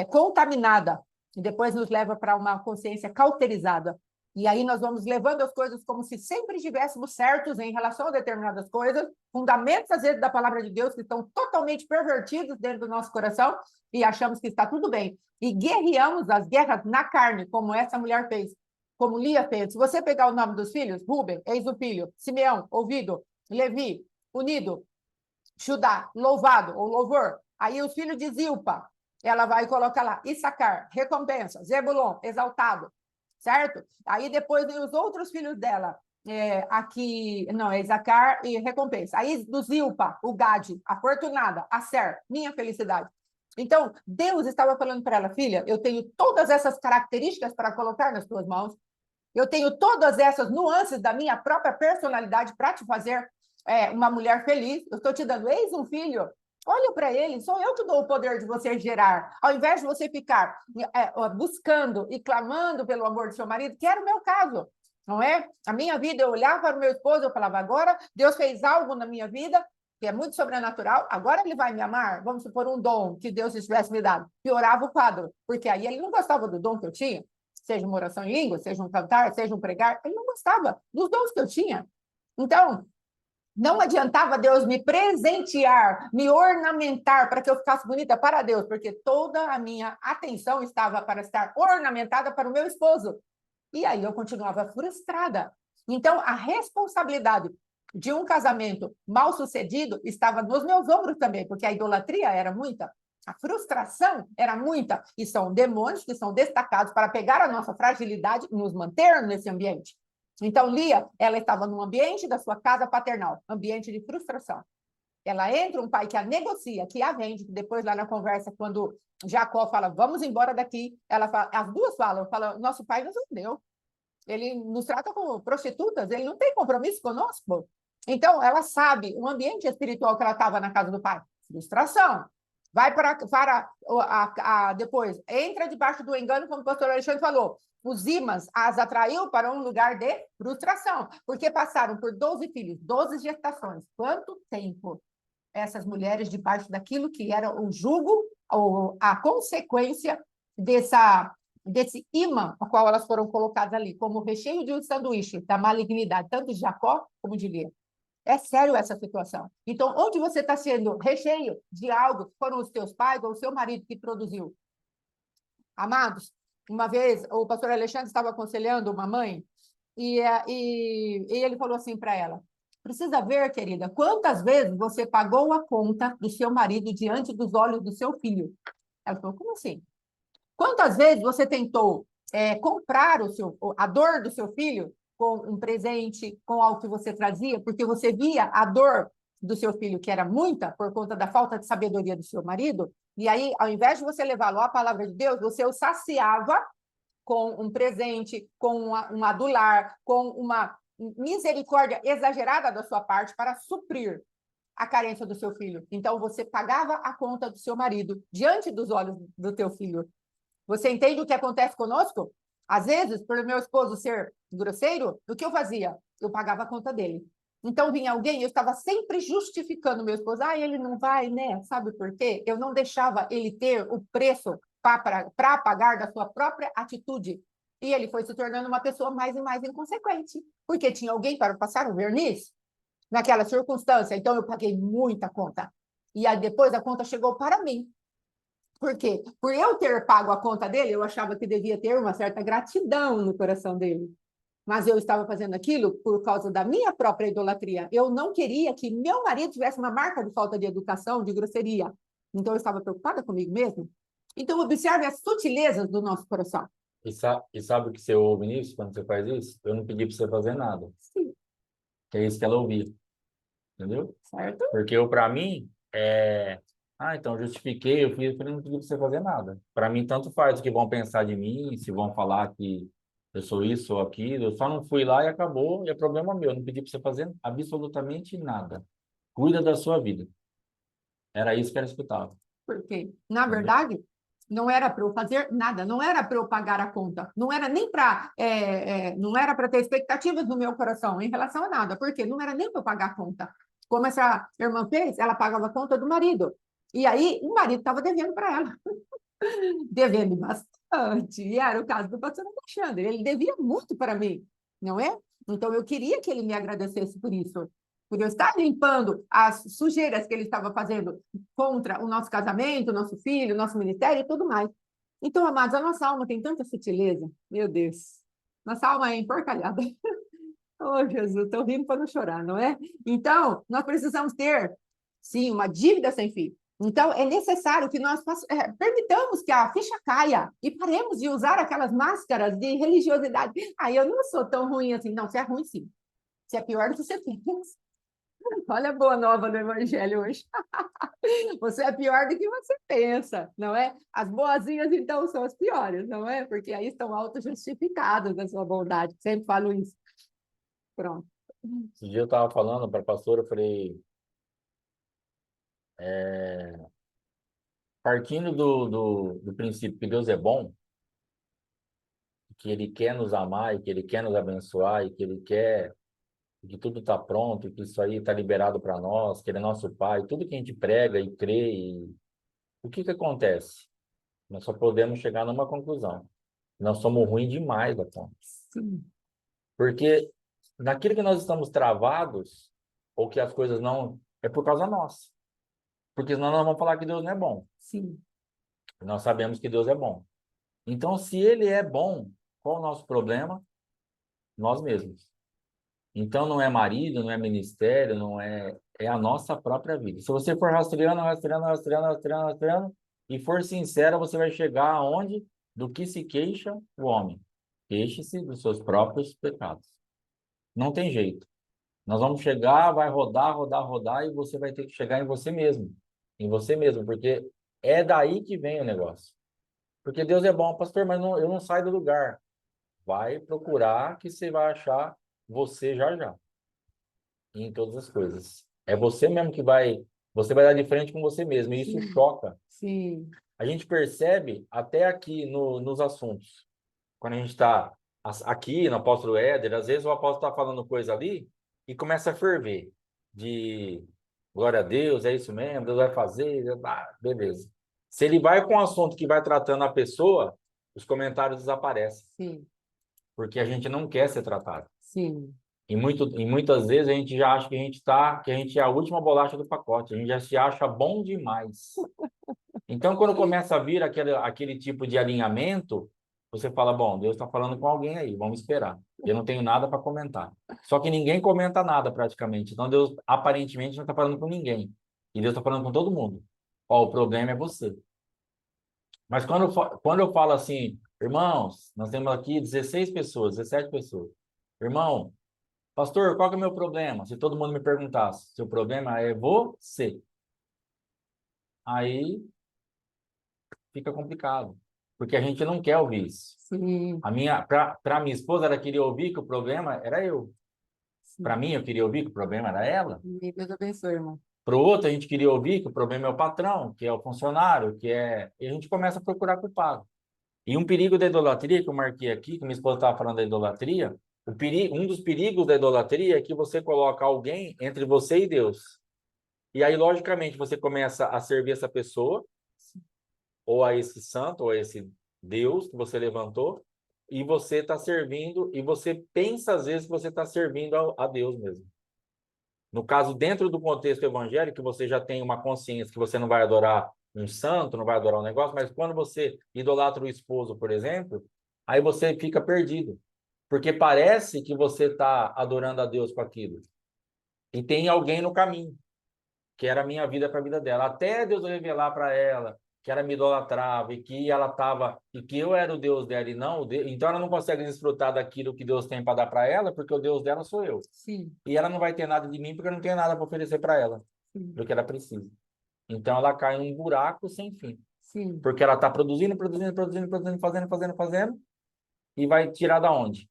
S2: contaminada, e depois nos leva para uma consciência cauterizada. E aí nós vamos levando as coisas como se sempre estivéssemos certos em relação a determinadas coisas, fundamentos, às vezes, da palavra de Deus, que estão totalmente pervertidos dentro do nosso coração, e achamos que está tudo bem. E guerreamos as guerras na carne, como essa mulher fez, como Lia fez. Se você pegar o nome dos filhos, Rúben, eis o filho, Simeão, ouvido, Levi, unido, Judá, louvado, ou louvor. Aí os filhos de Zilpa, ela vai colocar lá, Issacar, recompensa, Zebulon, exaltado, certo? Aí depois vem os outros filhos dela, aqui, não, é Issacar e recompensa. Aí do Zilpa, o Gade, afortunada, Aser, minha felicidade. Então, Deus estava falando para ela, filha, eu tenho todas essas características para colocar nas tuas mãos, eu tenho todas essas nuances da minha própria personalidade para te fazer uma mulher feliz. Eu estou te dando, eis um filho. Olha para ele, sou eu que dou o poder de você gerar. Ao invés de você ficar buscando e clamando pelo amor do seu marido, que era o meu caso, não é? A minha vida, eu olhava para o meu esposo, eu falava, agora Deus fez algo na minha vida, que é muito sobrenatural, agora ele vai me amar, vamos supor um dom que Deus tivesse me dado. Piorava o quadro, porque aí ele não gostava do dom que eu tinha, seja uma oração em língua, seja um cantar, seja um pregar, ele não gostava dos dons que eu tinha. Então, não adiantava Deus me presentear, me ornamentar para que eu ficasse bonita para Deus, porque toda a minha atenção estava para estar ornamentada para o meu esposo. E aí eu continuava frustrada. Então, a responsabilidade de um casamento mal sucedido estava nos meus ombros também, porque a idolatria era muita. A frustração era muita, e são demônios que são destacados para pegar a nossa fragilidade e nos manter nesse ambiente. Então, Lia, ela estava no ambiente da sua casa paternal, ambiente de frustração. Ela entra, um pai que a negocia, que a vende, depois lá na conversa, quando Jacó fala, vamos embora daqui, ela fala, as duas falam, nosso pai nos vendeu, ele nos trata como prostitutas, ele não tem compromisso conosco. Então, ela sabe o ambiente espiritual que ela estava na casa do pai, frustração. Vai depois, entra debaixo do engano, como o pastor Alexandre falou. Os imãs as atraiu para um lugar de frustração, porque passaram por 12 filhos, 12 gestações. Quanto tempo essas mulheres debaixo daquilo que era o jugo, ou a consequência desse imã ao qual elas foram colocadas ali, como recheio de um sanduíche da malignidade, tanto de Jacó como de Lia. É sério essa situação. Então, onde você está sendo recheio de algo que foram os teus pais ou o seu marido que produziu? Amados, uma vez o pastor Alexandre estava aconselhando uma mãe e ele falou assim para ela, precisa ver, querida, quantas vezes você pagou a conta do seu marido diante dos olhos do seu filho? Ela falou, como assim? Quantas vezes você tentou comprar a dor do seu filho com um presente, com algo que você trazia, porque você via a dor do seu filho, que era muita, por conta da falta de sabedoria do seu marido, e aí, ao invés de você levá-lo à palavra de Deus, você o saciava com um presente, com um adular, com uma misericórdia exagerada da sua parte para suprir a carência do seu filho. Então, você pagava a conta do seu marido diante dos olhos do teu filho. Você entende o que acontece conosco? Às vezes, por meu esposo ser grosseiro, o que eu fazia? Eu pagava a conta dele. Então, vinha alguém, eu estava sempre justificando meu esposo. Ah, ele não vai, né? Sabe por quê? Eu não deixava ele ter o preço para pagar da sua própria atitude. E ele foi se tornando uma pessoa mais e mais inconsequente, porque tinha alguém para passar um verniz naquela circunstância. Então, eu paguei muita conta. E aí, depois, a conta chegou para mim. Por quê? Por eu ter pago a conta dele, eu achava que devia ter uma certa gratidão no coração dele. Mas eu estava fazendo aquilo por causa da minha própria idolatria. Eu não queria que meu marido tivesse uma marca de falta de educação, de grosseria. Então, eu estava preocupada comigo mesmo. Então, observe as sutilezas do nosso coração.
S1: E sabe o que você ouve nisso, quando você faz isso? Eu não pedi para você fazer nada.
S2: Sim.
S1: Que é isso que ela ouvia. Entendeu?
S2: Certo?
S1: Porque para mim, então justifiquei, eu falei, não pedi para você fazer nada. Para mim, tanto faz o que vão pensar de mim, se vão falar que eu sou isso ou aquilo, eu só não fui lá e acabou, e é problema meu, eu não pedi para você fazer absolutamente nada. Cuida da sua vida. Era isso que ela escutava.
S2: Porque, na verdade, não era para eu fazer nada, não era para eu pagar a conta, não era nem para não era para ter expectativas no meu coração em relação a nada, porque não era nem para eu pagar a conta. Como essa irmã fez, ela pagava a conta do marido. E aí, o marido estava devendo para ela. Devendo bastante. E era o caso do pastor Alexandre. Ele devia muito para mim, não é? Então, eu queria que ele me agradecesse por isso. Por eu estar limpando as sujeiras que ele estava fazendo contra o nosso casamento, o nosso filho, o nosso ministério e tudo mais. Então, amados, a nossa alma tem tanta sutileza. Meu Deus. Nossa alma é emporcalhada. Oh, Jesus, estou rindo para não chorar, não é? Então, nós precisamos ter, sim, uma dívida sem fim. Então, é necessário que nós permitamos que a ficha caia e paremos de usar aquelas máscaras de religiosidade. Ah, eu não sou tão ruim assim. Não, você é ruim, sim. Você é pior do que você pensa. Olha a boa nova do Evangelho hoje. Você é pior do que você pensa, não é? As boazinhas, então, são as piores, não é? Porque aí estão auto-justificadas da sua bondade. Sempre falo isso. Pronto.
S1: Esse dia eu estava falando para a pastora, eu falei, partindo do princípio que Deus é bom, que Ele quer nos amar e que Ele quer nos abençoar e que Ele quer que tudo está pronto, e que isso aí está liberado para nós, que Ele é nosso Pai, tudo que a gente prega e crê, o que que acontece? Nós só podemos chegar numa conclusão. Nós somos ruins demais da conta.
S2: Sim,
S1: Porque naquilo que nós estamos travados, ou que as coisas não, é por causa nossa. Porque senão nós vamos falar que Deus não é bom.
S2: sim,
S1: Nós sabemos que Deus é bom. Então, se Ele é bom, qual o nosso problema? Nós mesmos. Então, não é marido, não é ministério, não é... É a nossa própria vida. Se você for rastreando, rastreando, rastreando, rastreando, rastreando, e for sincero, você vai chegar aonde? Do que se queixa o homem. Queixe-se dos seus próprios pecados. Não tem jeito. Nós vamos chegar, vai rodar, rodar, rodar, e você vai ter que chegar em você mesmo. Em você mesmo, porque é daí que vem o negócio. Porque Deus é bom, pastor, mas não, eu não saio do lugar. Vai procurar que você vai achar você já já, em todas as coisas. É você mesmo que vai, você vai dar de frente com você mesmo, e isso
S2: sim,
S1: choca.
S2: sim,
S1: A gente percebe até aqui nos assuntos. Quando a gente está aqui no apóstolo Éder, às vezes o apóstolo está falando coisa ali e começa a ferver. De glória a Deus, é isso mesmo, Deus vai fazer, beleza. Se ele vai com o assunto que vai tratando a pessoa, os comentários desaparecem,
S2: sim,
S1: porque a gente não quer ser tratado.
S2: sim,
S1: E muitas vezes a gente já acha que que a gente é a última bolacha do pacote, a gente já se acha bom demais. Então, quando começa a vir aquele tipo de alinhamento, você fala, bom, Deus está falando com alguém aí, vamos esperar. Eu não tenho nada para comentar. Só que ninguém comenta nada praticamente. Então, Deus aparentemente não está falando com ninguém. E Deus está falando com todo mundo. Ó, o problema é você. Mas quando eu falo assim, irmãos, nós temos aqui 16 pessoas, 17 pessoas. Irmão, pastor, qual que é o meu problema? Se todo mundo me perguntasse, seu problema é você. Aí fica complicado, porque a gente não quer ouvir isso.
S2: sim,
S1: Para minha esposa, ela queria ouvir que o problema era eu. Para
S2: sim.
S1: mim, eu queria ouvir que o problema era ela.
S2: E Deus abençoe, irmão.
S1: Para o outro, a gente queria ouvir que o problema é o patrão, que é o funcionário, que é. E a gente começa a procurar culpado. E um perigo da idolatria, que eu marquei aqui, que minha esposa estava falando da idolatria, um dos perigos da idolatria é que você coloca alguém entre você e Deus. E aí, logicamente, você começa a servir essa pessoa, ou a esse santo, ou a esse Deus que você levantou, e você está servindo, e você pensa às vezes que você está servindo a Deus mesmo. No caso, dentro do contexto evangélico, que você já tem uma consciência que você não vai adorar um santo, não vai adorar um negócio, mas quando você idolatra o esposo, por exemplo, aí você fica perdido. Porque parece que você está adorando a Deus com aquilo. E tem alguém no caminho, que era a minha vida para a vida dela. Até Deus revelar para ela que ela me idolatrava e que ela estava e que eu era o Deus dela e não o Deus. Então ela não consegue desfrutar daquilo que Deus tem para dar para ela, porque o Deus dela sou eu.
S2: Sim,
S1: E ela não vai ter nada de mim porque eu não tenho nada para oferecer para ela
S2: sim,
S1: do que ela precisa. Então ela cai num buraco sem fim,
S2: sim.
S1: porque ela está produzindo, produzindo, produzindo, produzindo, fazendo, fazendo, fazendo e vai tirar da onde?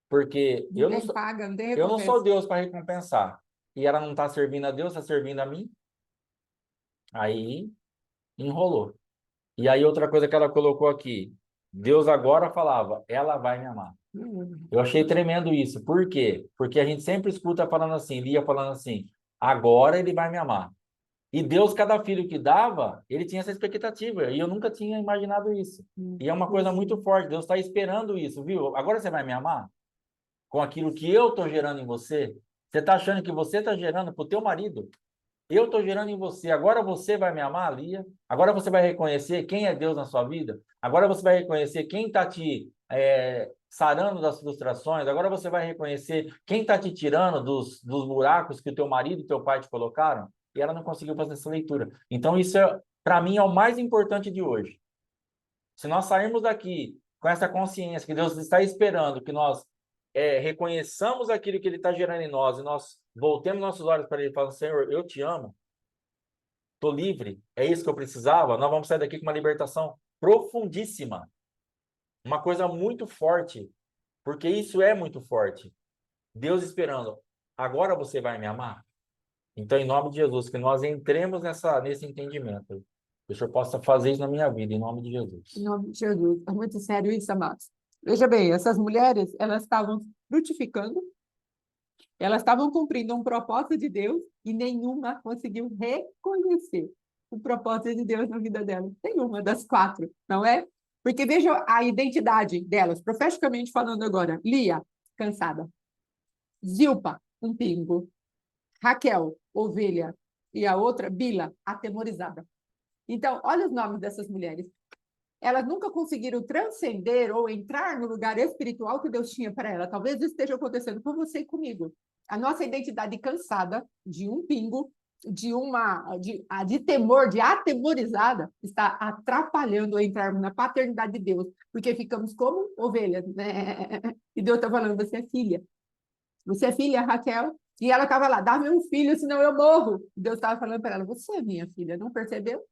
S1: Porque
S2: Ninguém paga, não tem
S1: eu não sou
S2: recompensa.
S1: Deus para recompensar. E ela não está servindo a Deus, está servindo a mim. Aí enrolou. E aí outra coisa que ela colocou aqui, Deus agora falava, ela vai me amar. Eu achei tremendo isso. Por quê? Porque a gente sempre escuta falando assim, Lia falando assim, agora ele vai me amar. E Deus, cada filho que dava, ele tinha essa expectativa. E eu nunca tinha imaginado isso. E é uma coisa muito forte. Deus está esperando isso, viu? Agora você vai me amar? Com aquilo que eu estou gerando em você? Você está achando que você está gerando para o teu marido? Eu estou gerando em você. Agora você vai me amar, Lia. Agora você vai reconhecer quem é Deus na sua vida. Agora você vai reconhecer quem está te sarando das frustrações. Agora você vai reconhecer quem está te tirando dos buracos que o teu marido e teu pai te colocaram. E ela não conseguiu fazer essa leitura. Então, isso, para mim, é o mais importante de hoje. Se nós sairmos daqui com essa consciência que Deus está esperando que nós reconheçamos aquilo que ele está gerando em nós e nós voltemos nossos olhos para ele e falamos, Senhor, eu te amo, estou livre, é isso que eu precisava, nós vamos sair daqui com uma libertação profundíssima, uma coisa muito forte, porque isso é muito forte. Deus esperando, agora você vai me amar? Então, em nome de Jesus, que nós entremos nesse entendimento. Que o Senhor possa fazer isso na minha vida, em nome de Jesus.
S2: Em nome de Jesus. É muito sério isso, amados. Veja bem, essas mulheres, elas estavam frutificando, elas estavam cumprindo um propósito de Deus e nenhuma conseguiu reconhecer o propósito de Deus na vida delas. Nenhuma das 4, não é? Porque veja a identidade delas, profeticamente falando agora. Lia, cansada. Zilpa, um pingo. Raquel, ovelha. E a outra, Bila, atemorizada. Então, olha os nomes dessas mulheres. Elas nunca conseguiram transcender ou entrar no lugar espiritual que Deus tinha para ela. Talvez isso esteja acontecendo com você e comigo. A nossa identidade cansada de um pingo, de temor, de atemorizada, está atrapalhando a entrarmos na paternidade de Deus, porque ficamos como ovelhas, né? E Deus está falando, você é filha. Você é filha, Raquel? E ela estava lá, dá-me um filho, senão eu morro. Deus estava falando para ela, você é minha filha, não percebeu?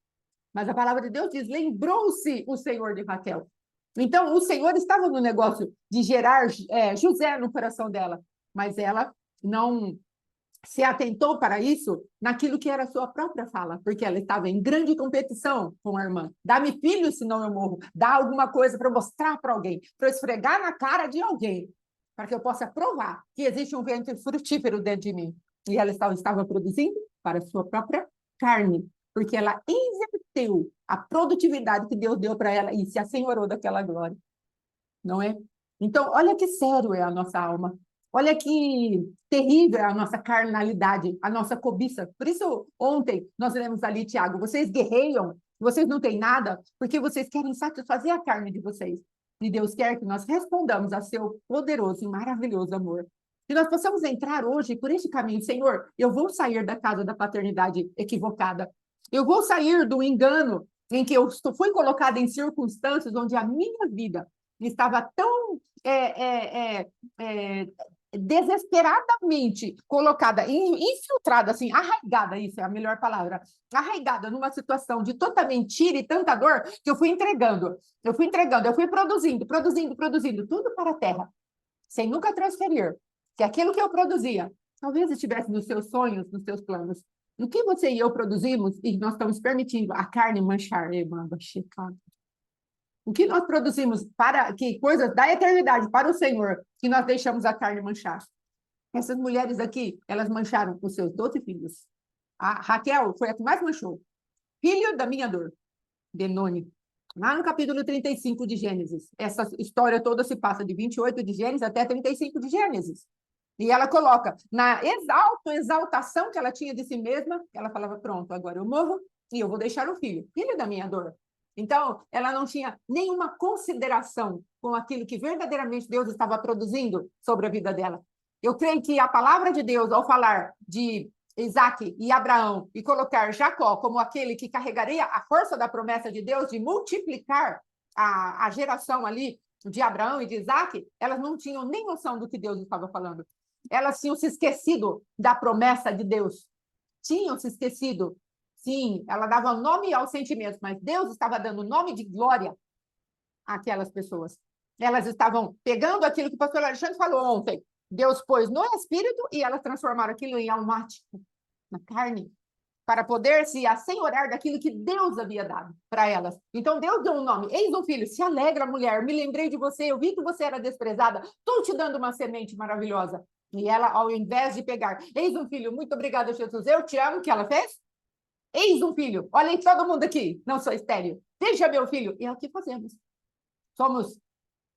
S2: Mas a palavra de Deus diz, lembrou-se o Senhor de Raquel. Então, o Senhor estava no negócio de gerar José no coração dela, mas ela não se atentou para isso naquilo que era a sua própria fala, porque ela estava em grande competição com a irmã. Dá-me filho, senão eu morro. Dá alguma coisa para mostrar para alguém, para esfregar na cara de alguém, para que eu possa provar que existe um ventre frutífero dentro de mim. E ela estava produzindo para a sua própria carne, porque ela inverteu a produtividade que Deus deu para ela e se assenhorou daquela glória. Não é? Então, olha que sério é a nossa alma. Olha que terrível é a nossa carnalidade, a nossa cobiça. Por isso, ontem, nós lemos ali, Tiago, vocês guerreiam, vocês não têm nada, porque vocês querem satisfazer a carne de vocês. E Deus quer que nós respondamos a seu poderoso e maravilhoso amor. Que nós possamos entrar hoje por este caminho. Senhor, eu vou sair da casa da paternidade equivocada. Eu vou sair do engano em que eu fui colocada em circunstâncias onde a minha vida estava tão desesperadamente colocada, infiltrada, assim, arraigada, isso é a melhor palavra, arraigada numa situação de tanta mentira e tanta dor, que eu fui entregando, eu fui produzindo, tudo para a terra, sem nunca transferir, que aquilo que eu produzia, talvez estivesse nos seus sonhos, nos seus planos. No que você e eu produzimos, e nós estamos permitindo a carne manchar, o que nós produzimos para que coisas da eternidade para o Senhor, que nós deixamos a carne manchar. Essas mulheres aqui, elas mancharam os seus 12 filhos. A Raquel foi a que mais manchou. Filho da minha dor, Benoni. Lá no capítulo 35 de Gênesis. Essa história toda se passa de 28 de Gênesis até 35 de Gênesis. E ela coloca, na exaltação que ela tinha de si mesma, ela falava, pronto, agora eu morro e eu vou deixar o filho da minha dor. Então, ela não tinha nenhuma consideração com aquilo que verdadeiramente Deus estava produzindo sobre a vida dela. Eu creio que a palavra de Deus, ao falar de Isaac e Abraão e colocar Jacó como aquele que carregaria a força da promessa de Deus de multiplicar a geração ali de Abraão e de Isaac, elas não tinham nem noção do que Deus estava falando. Elas tinham se esquecido da promessa de Deus. Tinham se esquecido. Sim, ela dava nome aos sentimentos, mas Deus estava dando nome de glória àquelas pessoas. Elas estavam pegando aquilo que o pastor Alexandre falou ontem. Deus pôs no espírito e elas transformaram aquilo em almático, na carne, para poder se assenhorar daquilo que Deus havia dado para elas. Então Deus deu um nome. Eis um filho, se alegra, mulher, me lembrei de você, eu vi que você era desprezada, estou te dando uma semente maravilhosa. E ela, ao invés de pegar, eis um filho, muito obrigada, Jesus, eu te amo, o que ela fez? Eis um filho, olhem todo mundo aqui, não sou estéril, veja meu filho. E é o que fazemos. Somos,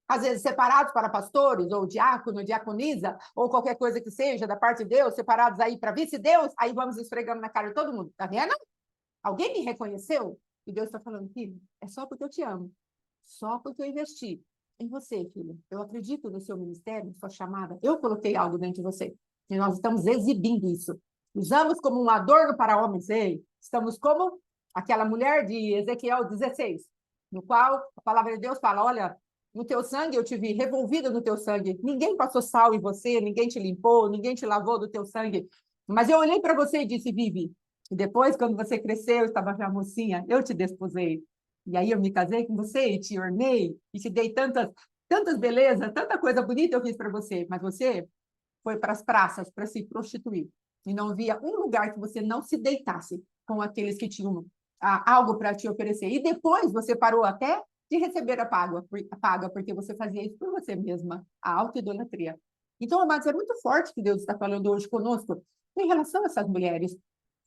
S2: às vezes, separados para pastores, ou diácono, diaconisa, ou qualquer coisa que seja, da parte de Deus, separados aí para vice-Deus, aí vamos esfregando na cara de todo mundo. Tá vendo? Alguém me reconheceu? E Deus está falando, filho, é só porque eu te amo. Só porque eu investi em você, filho. Eu acredito no seu ministério, na sua chamada. Eu coloquei algo dentro de você. E nós estamos exibindo isso. Usamos como um adorno para homens. Ei, estamos como aquela mulher de Ezequiel 16, no qual a palavra de Deus fala, olha, no teu sangue eu te vi, revolvida no teu sangue. Ninguém passou sal em você, ninguém te limpou, ninguém te lavou do teu sangue. Mas eu olhei para você e disse, Vivi, e depois, quando você cresceu, estava já mocinha, eu te desposei. E aí eu me casei com você e te ornei, e te dei tantas belezas, tanta coisa bonita eu fiz para você. Mas você foi para as praças para se prostituir. E não havia um lugar que você não se deitasse com aqueles que tinham algo para te oferecer. E depois você parou até de receber a paga, porque você fazia isso por você mesma, a autoidolatria. Então, amados, é muito forte que Deus está falando hoje conosco em relação a essas mulheres.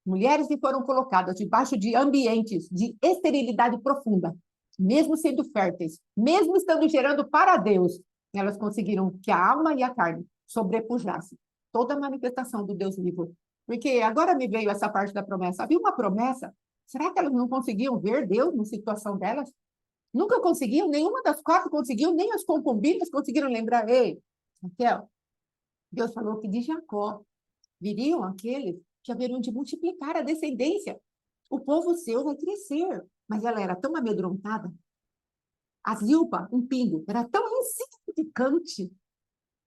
S2: Mulheres que foram colocadas debaixo de ambientes de esterilidade profunda, mesmo sendo férteis, mesmo estando gerando para Deus, elas conseguiram que a alma e a carne sobrepujassem toda a manifestação do Deus vivo. Porque agora me veio essa parte da promessa. Havia uma promessa. Será que elas não conseguiam ver Deus na situação delas? Nunca conseguiam, nenhuma das quatro conseguiu, nem as concubinas conseguiram lembrar. Ei, Raquel, Deus falou que de Jacó viriam aqueles que haveriam de multiplicar a descendência. O povo seu vai crescer. Mas ela era tão amedrontada. A Zilpa, um pingo, era tão insignificante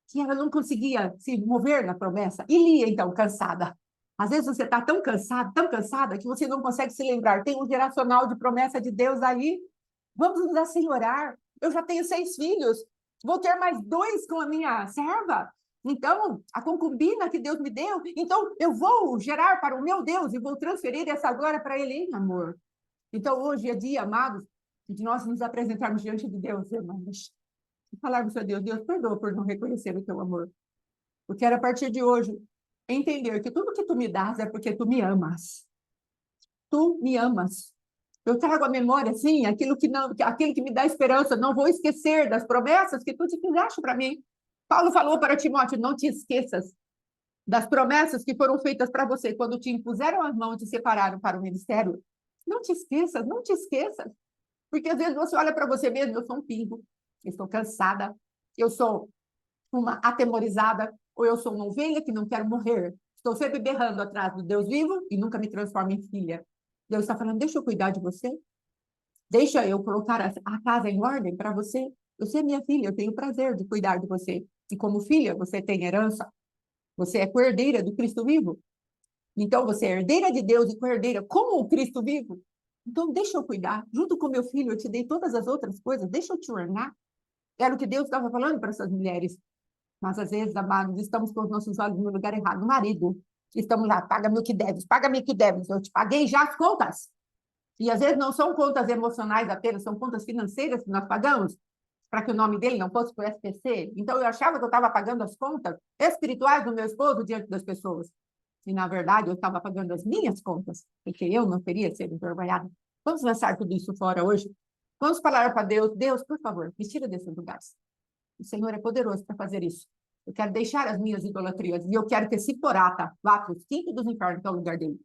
S2: que ela não conseguia se mover na promessa. E Lia, então, cansada. Às vezes você está tão cansada, que você não consegue se lembrar. Tem um geracional de promessa de Deus aí. Vamos nos assenhorar. Eu já tenho 6 filhos. Vou ter mais 2 com a minha serva. Então, a concubina que Deus me deu. Então, eu vou gerar para o meu Deus e vou transferir essa glória para ele, hein, amor? Então, hoje é dia, amados, de nós nos apresentarmos diante de Deus, irmãos. E falarmos a Deus, Deus, perdoa por não reconhecer o teu amor. Eu quero, a partir de hoje, entender que tudo que tu me dás é porque tu me amas. Tu me amas. Eu trago à memória, sim, aquilo que me dá esperança. Não vou esquecer das promessas que tu te fizeste para mim. Paulo falou para Timóteo, não te esqueças das promessas que foram feitas para você quando te impuseram as mãos e te separaram para o ministério. Não te esqueças, não te esqueças. Porque às vezes você olha para você mesmo, eu sou um pingo, eu estou cansada, eu sou uma atemorizada, ou eu sou uma ovelha que não quero morrer. Estou sempre berrando atrás do Deus vivo e nunca me transformo em filha. Deus está falando, deixa eu cuidar de você. Deixa eu colocar a casa em ordem para você. Você é minha filha, eu tenho o prazer de cuidar de você. E como filha, você tem herança. Você é coerdeira do Cristo vivo. Então, você é herdeira de Deus e coerdeira como o Cristo vivo. Então, deixa eu cuidar. Junto com meu filho, eu te dei todas as outras coisas. Deixa eu te ornar. Era o que Deus estava falando para essas mulheres. Mas, às vezes, amados, estamos com os nossos olhos no lugar errado. Marido, estamos lá, paga-me o que deves, paga-me o que deves. Eu te paguei já as contas. E, às vezes, não são contas emocionais apenas, são contas financeiras que nós pagamos para que o nome dele não fosse para o SPC. Então, eu achava que eu estava pagando as contas espirituais do meu esposo diante das pessoas. E, na verdade, eu estava pagando as minhas contas, porque eu não queria ser envergonhada. Vamos lançar tudo isso fora hoje? Vamos falar para Deus, Deus, por favor, me tira desses lugares. O Senhor é poderoso para fazer isso. Eu quero deixar as minhas idolatrias e eu quero que esse porata vá para os quintos dos infernos, que é o lugar dele.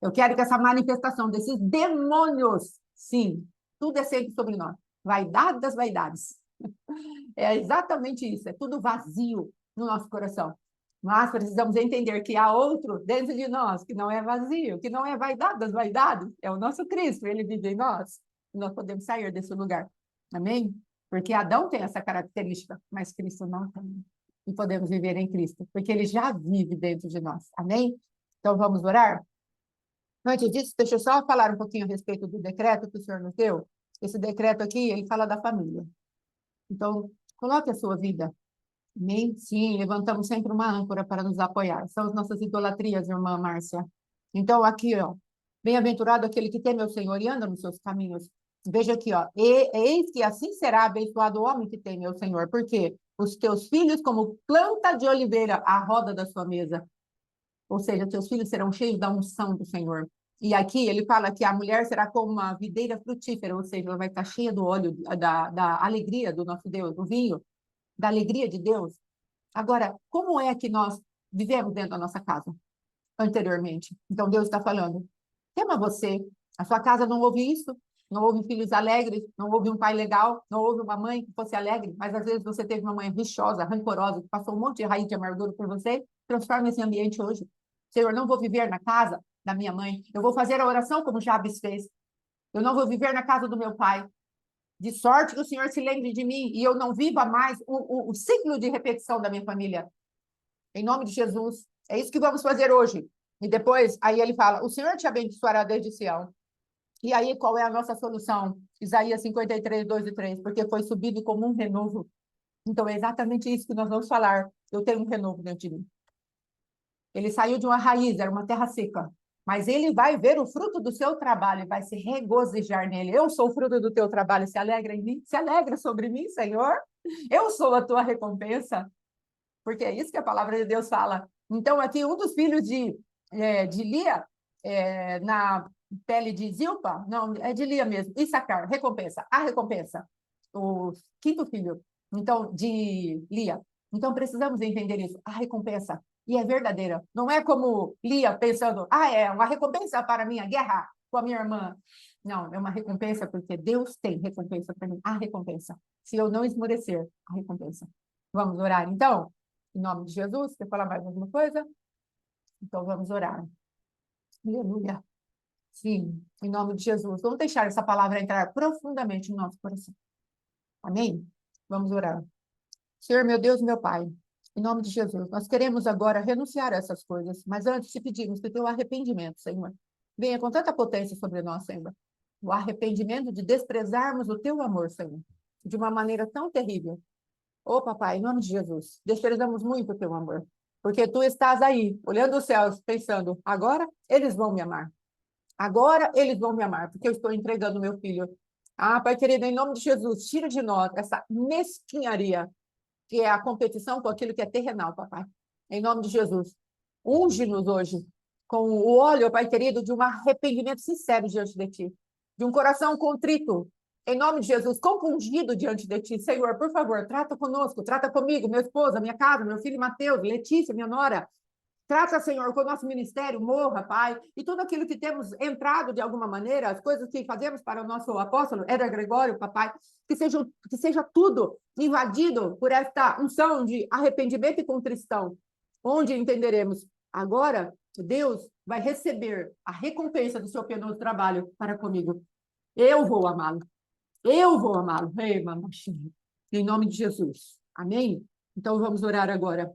S2: Eu quero que essa manifestação desses demônios, sim, tudo é sempre sobre nós. Vaidade das vaidades. É exatamente isso, é tudo vazio no nosso coração. Mas precisamos entender que há outro dentro de nós que não é vazio, que não é vaidade das vaidades, é o nosso Cristo, ele vive em nós. E nós podemos sair desse lugar. Amém? Porque Adão tem essa característica, mas Cristo não tem. E podemos viver em Cristo, porque ele já vive dentro de nós. Amém? Então vamos orar? Antes disso, deixa eu só falar um pouquinho a respeito do decreto que o Senhor nos deu. Esse decreto aqui, ele fala da família. Então, coloque a sua vida. Amém? Sim, levantamos sempre uma âncora para nos apoiar. São as nossas idolatrias, irmã Márcia. Então, aqui, ó. Bem-aventurado aquele que teme ao Senhor e anda nos seus caminhos. Veja aqui, ó. Eis que assim será abençoado o homem que teme ao Senhor. Por quê? Os teus filhos, como planta de oliveira, à roda da sua mesa. Ou seja, teus filhos serão cheios da unção do Senhor. E aqui ele fala que a mulher será como uma videira frutífera, ou seja, ela vai estar cheia do óleo, da alegria do nosso Deus, do vinho, da alegria de Deus. Agora, como é que nós vivemos dentro da nossa casa anteriormente? Então, Deus está falando, tema você. A sua casa não houve isso, não houve filhos alegres, não houve um pai legal, não houve uma mãe que fosse alegre, mas às vezes você teve uma mãe rixosa, rancorosa, que passou um monte de raiz de amargura por você. Transforma esse ambiente hoje. Senhor, não vou viver na casa da minha mãe, eu vou fazer a oração como Jabes fez. Eu não vou viver na casa do meu pai. de sorte que o Senhor se lembre de mim e eu não viva mais o ciclo de repetição da minha família. Em nome de Jesus. É isso que vamos fazer hoje. E depois, aí ele fala, o Senhor te abençoará desde Sião. E aí, qual é a nossa solução? Isaías 53, 2 e 3, porque foi subido como um renovo. Então, é exatamente isso que nós vamos falar. Eu tenho um renovo dentro de mim. Ele saiu de uma raiz, era uma terra seca. Mas ele vai ver o fruto do seu trabalho e vai se regozijar nele. Eu sou o fruto do teu trabalho, se alegra em mim? Se alegra sobre mim, Senhor? Eu sou a tua recompensa. Porque é isso que a palavra de Deus fala. Então, aqui, um dos filhos de Lia, na pele de Zilpa, não, é de Lia mesmo, Issacar, recompensa, a recompensa. O quinto filho, então, de Lia. Então, precisamos entender isso, a recompensa. E é verdadeira. Não é como Lia pensando, é uma recompensa para a minha guerra com a minha irmã. Não, é uma recompensa porque Deus tem recompensa para mim, a recompensa. Se eu não esmorecer, a recompensa. Vamos orar, então? Em nome de Jesus, quer falar mais alguma coisa? Então vamos orar. Aleluia. Sim, em nome de Jesus. Vamos deixar essa palavra entrar profundamente no nosso coração. Amém? Vamos orar. Senhor, meu Deus, meu Pai, em nome de Jesus, nós queremos agora renunciar a essas coisas, mas antes te pedimos que teu arrependimento, Senhor, venha com tanta potência sobre nós, Senhor. O arrependimento de desprezarmos o teu amor, Senhor, de uma maneira tão terrível. Ô, papai, em nome de Jesus, desprezamos muito o teu amor, porque tu estás aí, olhando os céus, pensando, agora eles vão me amar. Agora eles vão me amar, porque eu estou entregando meu filho. Pai querido, em nome de Jesus, tira de nós essa mesquinharia, que é a competição com aquilo que é terrenal, papai. Em nome de Jesus, unge-nos hoje com o óleo, pai querido, de um arrependimento sincero diante de ti, de um coração contrito, em nome de Jesus, compungido diante de ti. Senhor, por favor, trata conosco, trata comigo, minha esposa, minha casa, meu filho Mateus, Letícia, minha nora. Trata, Senhor, com o nosso ministério, morra, Pai, e tudo aquilo que temos entrado de alguma maneira, as coisas que fazemos para o nosso apóstolo, Éder Gregório, papai, que seja tudo invadido por esta unção de arrependimento e contrição, onde entenderemos, agora, Deus vai receber a recompensa do seu penoso trabalho para comigo. Eu vou amá-lo. Eu vou amá-lo. Ei, mamachinha. Em nome de Jesus. Amém? Então vamos orar agora.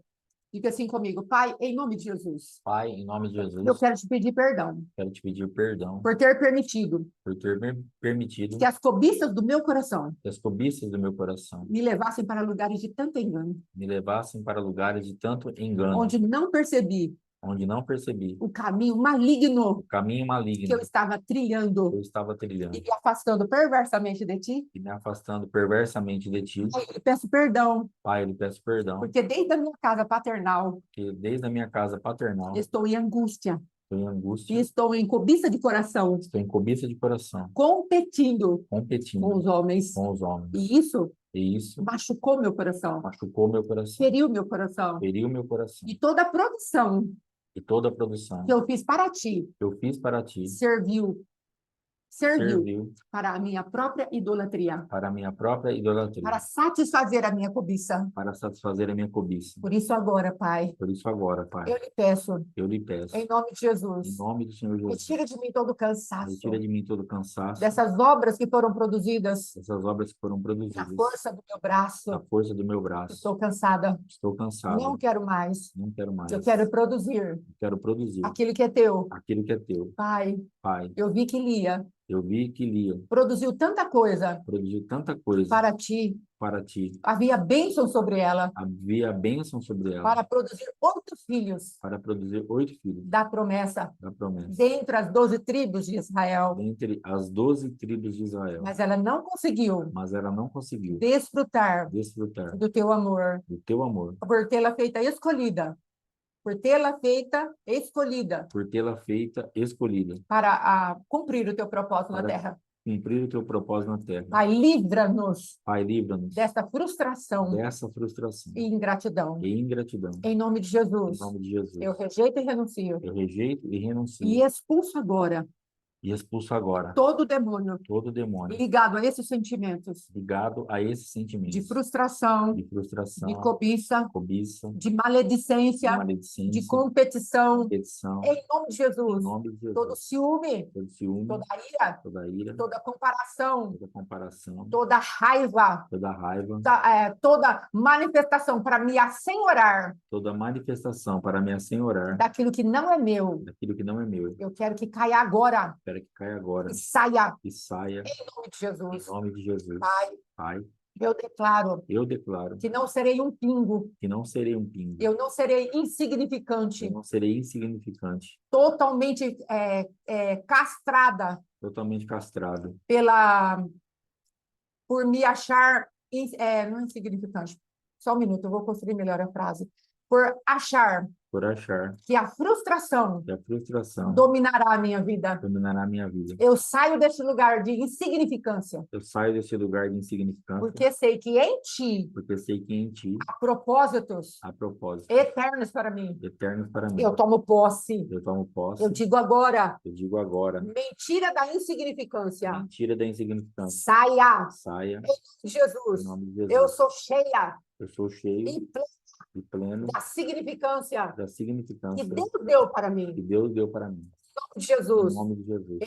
S2: Diga assim comigo, Pai, em nome de Jesus.
S1: Pai, em nome de Jesus,
S2: Eu quero te pedir perdão
S1: quero te pedir perdão
S2: por ter permitido
S1: por ter me permitido
S2: que as cobiças do meu coração
S1: que as cobiças do meu coração
S2: me levassem para lugares de tanto engano,
S1: me levassem para lugares de tanto engano,
S2: onde não percebi
S1: onde não percebi
S2: o caminho
S1: o
S2: maligno
S1: caminho
S2: que
S1: maligno
S2: eu estava
S1: que
S2: trilhando
S1: eu estava
S2: e
S1: trilhando
S2: me afastando perversamente de ti.
S1: e me afastando perversamente de ti.
S2: Pai, eu peço perdão,
S1: Pai, eu lhe peço perdão,
S2: porque desde a minha casa paternal
S1: que desde a minha casa paternal
S2: estou em angústia
S1: estou em
S2: e
S1: angústia,
S2: estou em cobiça de coração,
S1: estou em cobiça de coração,
S2: competindo com
S1: competindo
S2: os homens.
S1: com os homens.
S2: E isso
S1: E isso
S2: machucou meu coração,
S1: machucou meu coração,
S2: feriu meu coração.
S1: feriu meu coração.
S2: E toda a produção
S1: E toda a produção
S2: que eu fiz para ti
S1: que eu fiz para ti
S2: serviu
S1: serviu
S2: para a minha própria idolatria,
S1: para a minha própria idolatria,
S2: para satisfazer a minha cobiça.
S1: para satisfazer a minha cobiça.
S2: Por isso agora, Pai,
S1: Por isso agora, Pai,
S2: eu lhe peço,
S1: eu lhe peço,
S2: em nome de
S1: em
S2: Jesus,
S1: nome do Senhor Jesus,
S2: retira de mim todo o cansaço
S1: retira de mim todo o cansaço
S2: dessas obras que foram produzidas
S1: dessas obras que foram
S2: na
S1: produzidas
S2: força do meu
S1: na
S2: braço.
S1: força do meu braço.
S2: Estou cansada,
S1: Estou cansado,
S2: não quero mais.
S1: não quero mais.
S2: Eu quero produzir
S1: Quero produzir
S2: aquilo que é teu.
S1: aquilo que é teu.
S2: Pai,
S1: Pai,
S2: eu vi que Lia
S1: eu vi que Lia
S2: produziu tanta coisa
S1: produziu tanta coisa
S2: para ti,
S1: para ti.
S2: havia bênção sobre ela,
S1: Havia bênção sobre ela
S2: para produzir 8 filhos
S1: para produzir 8 filhos
S2: da promessa,
S1: da promessa,
S2: dentre as 12 tribos de Israel.
S1: dentre as 12 tribos de Israel.
S2: Mas ela não conseguiu
S1: Mas ela não conseguiu
S2: desfrutar
S1: desfrutar
S2: do teu amor,
S1: do teu amor,
S2: por tê-la feita escolhida, por tê-la feita escolhida
S1: por tê-la feita escolhida
S2: para cumprir o teu propósito na
S1: para
S2: terra.
S1: cumprir o teu propósito na terra.
S2: Pai, livra-nos
S1: Pai, livra-nos
S2: desta frustração
S1: dessa frustração
S2: e ingratidão.
S1: e ingratidão.
S2: Em nome de
S1: Em
S2: Jesus,
S1: nome de Jesus.
S2: eu rejeito e renuncio
S1: Eu rejeito e renuncio
S2: e expulso agora
S1: E expulso agora
S2: todo demônio
S1: todo demônio
S2: ligado a esses sentimentos
S1: ligado a esses
S2: de
S1: sentimentos
S2: frustração,
S1: de
S2: de
S1: frustração,
S2: cobiça,
S1: cobiça,
S2: de
S1: de
S2: maledicência, de
S1: maledicência,
S2: competição.
S1: competição,
S2: Em nome de
S1: em
S2: Jesus,
S1: nome de
S2: todo
S1: Jesus.
S2: ciúme,
S1: Todo ciúme,
S2: toda ira,
S1: toda ira,
S2: toda comparação,
S1: toda comparação,
S2: toda raiva,
S1: toda raiva,
S2: toda manifestação para me assenhorar
S1: toda manifestação para me assenhorar
S2: daquilo que não é meu.
S1: daquilo que não é meu.
S2: Eu quero que caia agora
S1: Espero que caia agora
S2: e saia
S1: e saia
S2: em nome de
S1: em
S2: Jesus.
S1: nome de Jesus.
S2: Pai,
S1: Pai,
S2: eu declaro
S1: eu declaro
S2: que não serei um pingo,
S1: que não serei um pingo,
S2: eu não serei
S1: eu
S2: insignificante,
S1: não serei insignificante,
S2: totalmente castrada
S1: totalmente castrado,
S2: por me achar não insignificante. Só um minuto, eu vou construir melhor a frase. Por achar
S1: por achar
S2: que a frustração
S1: que a frustração
S2: dominará a minha vida.
S1: dominará a minha vida.
S2: Eu saio deste lugar de insignificância,
S1: Eu saio desse lugar de insignificância,
S2: porque sei que em ti
S1: porque sei que em ti
S2: há propósitos
S1: há propósitos
S2: eternos para mim.
S1: eternos para mim.
S2: Eu tomo posse.
S1: Eu tomo posse,
S2: Eu digo agora,
S1: eu digo agora,
S2: mentira da insignificância.
S1: mentira da insignificância.
S2: Saia,
S1: Saia, em
S2: Jesus.
S1: nome de
S2: Eu
S1: Jesus.
S2: sou cheia
S1: Eu sou cheio
S2: e plena
S1: e pleno
S2: da significância
S1: da
S2: que
S1: significância
S2: Deus deu para
S1: que
S2: mim.
S1: Deus deu para mim.
S2: Em nome de
S1: Em
S2: Jesus.
S1: nome de Jesus.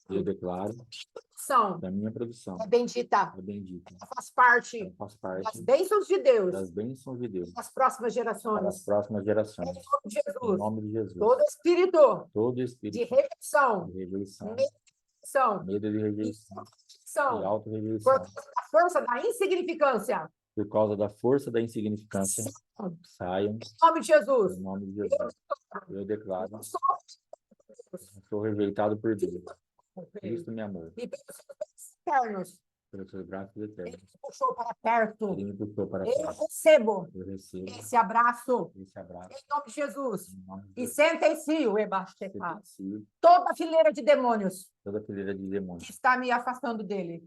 S1: Eu declaro
S2: São
S1: que a minha produção
S2: é bendita.
S1: é bendita.
S2: Faz parte
S1: Ela faz
S2: das
S1: parte
S2: bênçãos de Deus
S1: das bênçãos de Deus
S2: nas próximas
S1: para as
S2: gerações.
S1: próximas
S2: Em
S1: gerações.
S2: nome de
S1: Em
S2: Jesus.
S1: nome de Jesus.
S2: Todo espírito
S1: Todo
S2: de
S1: espírito
S2: rejeição,
S1: de rejeição,
S2: medição
S1: medo de
S2: e
S1: rejeição e
S2: rejeição
S1: auto-rejeição,
S2: por causa da força da insignificância.
S1: por causa da força da insignificância,
S2: Em
S1: saiam
S2: nome de Jesus.
S1: em nome de Jesus. Eu declaro,
S2: Eu sou
S1: sou rejeitado por Deus. Cristo me amou,
S2: e pelos seus externos,
S1: pelos seus braços
S2: ele
S1: eternos.
S2: me puxou para perto.
S1: Ele me puxou para
S2: Eu
S1: trás.
S2: recebo
S1: Eu recebo
S2: esse abraço
S1: esse abraço
S2: em nome de Jesus.
S1: em nome de
S2: E
S1: Jesus.
S2: sentencio, Ebastepa,
S1: Sentencio
S2: toda a fileira de demônios
S1: toda a fileira de
S2: que
S1: demônios
S2: está me afastando dele.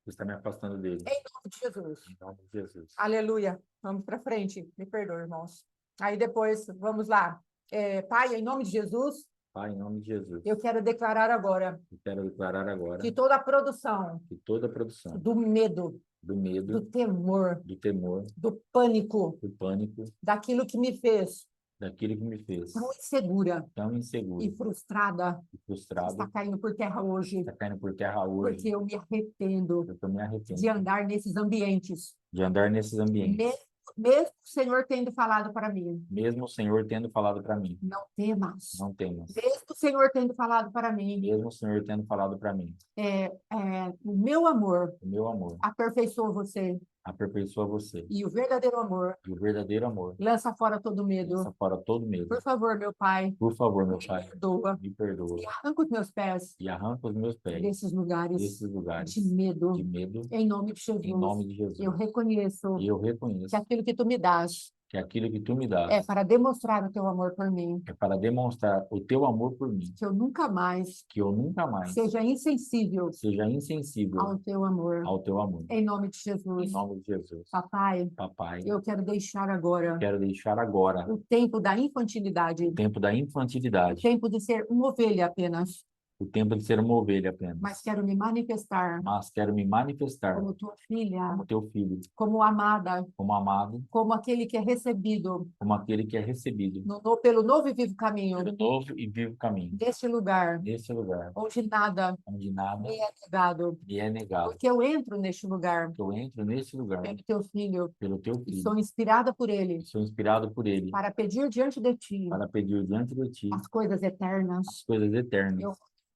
S1: que está me afastando dele.
S2: Em nome de Jesus.
S1: Em nome de Jesus.
S2: Aleluia. Vamos para frente. Me perdoe, irmãos. Aí depois, vamos lá. Pai, em nome de Jesus,
S1: Pai, em nome de Jesus,
S2: eu quero declarar agora
S1: eu quero declarar agora
S2: que toda a produção
S1: que toda a produção
S2: do medo,
S1: do
S2: do
S1: medo,
S2: temor,
S1: do temor,
S2: do pânico,
S1: do pânico,
S2: daquilo que me fez
S1: daquilo que me fez
S2: tão insegura
S1: tão
S2: e
S1: inseguro
S2: frustrada,
S1: e frustrado,
S2: está caindo por terra hoje,
S1: está caindo por terra hoje,
S2: porque eu me arrependo
S1: porque eu me arrependo
S2: de andar nesses ambientes.
S1: de andar nesses ambientes.
S2: Mesmo o Senhor tendo falado para mim,
S1: Mesmo o Senhor tendo falado para mim,
S2: não temas.
S1: não temas.
S2: Mesmo o Senhor tendo falado para mim,
S1: Mesmo o Senhor tendo falado para mim,
S2: o meu amor
S1: o meu amor
S2: aperfeiçoa você
S1: aperfeiçoa você.
S2: e o verdadeiro amor
S1: E o verdadeiro amor
S2: lança fora todo medo.
S1: lança fora todo medo.
S2: Por favor, meu Pai,
S1: Por favor, meu
S2: me
S1: Pai,
S2: perdoa
S1: me perdoa
S2: e arranca os meus pés
S1: e arranca os meus pés
S2: desses lugares
S1: desses lugares
S2: de medo.
S1: de medo,
S2: Em nome de
S1: em
S2: Jesus,
S1: nome de Jesus.
S2: eu reconheço
S1: E eu reconheço
S2: que aquilo que tu me dás
S1: que aquilo que tu me dás
S2: é para demonstrar o teu amor por mim,
S1: é para demonstrar o teu amor por mim,
S2: que eu nunca mais
S1: que eu nunca mais
S2: seja insensível
S1: seja insensível
S2: ao teu amor.
S1: ao teu amor.
S2: Em nome de
S1: Em
S2: Jesus.
S1: nome de Jesus.
S2: Papai,
S1: Papai,
S2: eu quero deixar agora
S1: quero deixar agora
S2: o tempo da infantilidade,
S1: o tempo da
S2: o
S1: infantilidade,
S2: tempo de ser uma ovelha apenas,
S1: o tempo de ser uma ovelha apenas,
S2: mas quero me manifestar
S1: mas quero me manifestar
S2: como tua filha,
S1: como teu filho,
S2: como amada,
S1: como amado,
S2: como aquele que é recebido
S1: como aquele que é recebido
S2: pelo novo e vivo caminho
S1: pelo novo e vivo caminho,
S2: deste lugar,
S1: nesse lugar
S2: onde nada
S1: onde nada
S2: me é negado,
S1: me é negado.
S2: porque eu entro neste lugar
S1: Eu entro nesse lugar
S2: pelo teu filho
S1: pelo teu
S2: e
S1: filho,
S2: sou inspirada por ele
S1: sou inspirado por ele
S2: para pedir diante de ti
S1: para pedir diante de ti
S2: as coisas eternas.
S1: as coisas eternas.
S2: Eu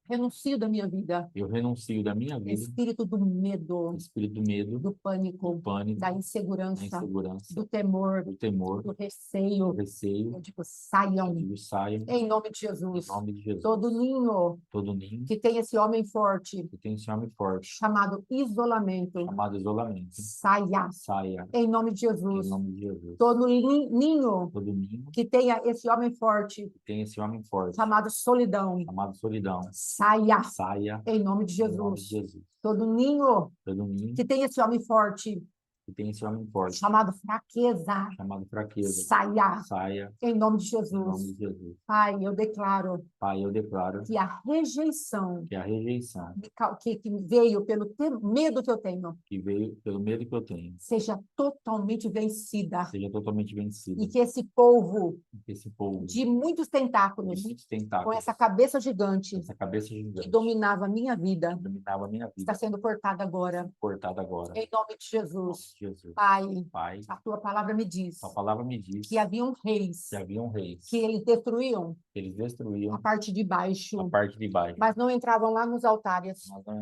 S2: renuncio da minha vida
S1: Eu renuncio da minha vida,
S2: espírito do medo,
S1: espírito do medo,
S2: do pânico,
S1: do pânico,
S2: da
S1: da
S2: insegurança,
S1: insegurança,
S2: do temor,
S1: do temor,
S2: do
S1: do
S2: receio.
S1: receio,
S2: Eu digo, saiam
S1: e o saio
S2: em nome de
S1: em
S2: Jesus.
S1: nome de Jesus.
S2: Todo ninho
S1: Todo ninho
S2: que tem esse homem forte
S1: que tem esse homem forte,
S2: chamado isolamento,
S1: chamado isolamento,
S2: saia
S1: saia
S2: em nome de
S1: em
S2: Jesus.
S1: nome de Jesus.
S2: Todo ninho
S1: Todo ninho
S2: que tenha esse homem forte
S1: que tem esse homem forte,
S2: chamado solidão,
S1: chamado solidão,
S2: saia
S1: saia
S2: em nome de
S1: em nome de
S2: Jesus.
S1: Jesus.
S2: Todo ninho
S1: Todo ninho
S2: que tenha esse homem forte
S1: que tem esse homem forte,
S2: chamado fraqueza,
S1: chamado fraqueza,
S2: saia,
S1: saia
S2: em nome de
S1: em nome
S2: Jesus.
S1: de Jesus.
S2: Pai, eu declaro
S1: Pai, eu declaro
S2: que a rejeição
S1: que a rejeição
S2: que veio pelo medo que eu tenho
S1: que veio pelo medo que eu tenho
S2: seja totalmente vencida
S1: seja totalmente vencida.
S2: e que esse povo
S1: Que esse povo
S2: de muitos
S1: de
S2: tentáculos,
S1: muitos
S2: com
S1: tentáculos,
S2: essa cabeça gigante
S1: essa cabeça
S2: que
S1: gigante,
S2: dominava a minha vida,
S1: que dominava a minha
S2: está
S1: vida,
S2: sendo cortada agora,
S1: cortada agora.
S2: em nome de
S1: Em nome
S2: Jesus.
S1: de Jesus.
S2: Pai,
S1: Pai,
S2: a tua palavra me diz
S1: a palavra me diz
S2: que haviam reis
S1: que haviam reis
S2: que eles destruíam
S1: que eles
S2: a
S1: destruíam
S2: parte de
S1: a
S2: baixo,
S1: parte de baixo,
S2: mas não entravam lá nos altares,
S1: mas não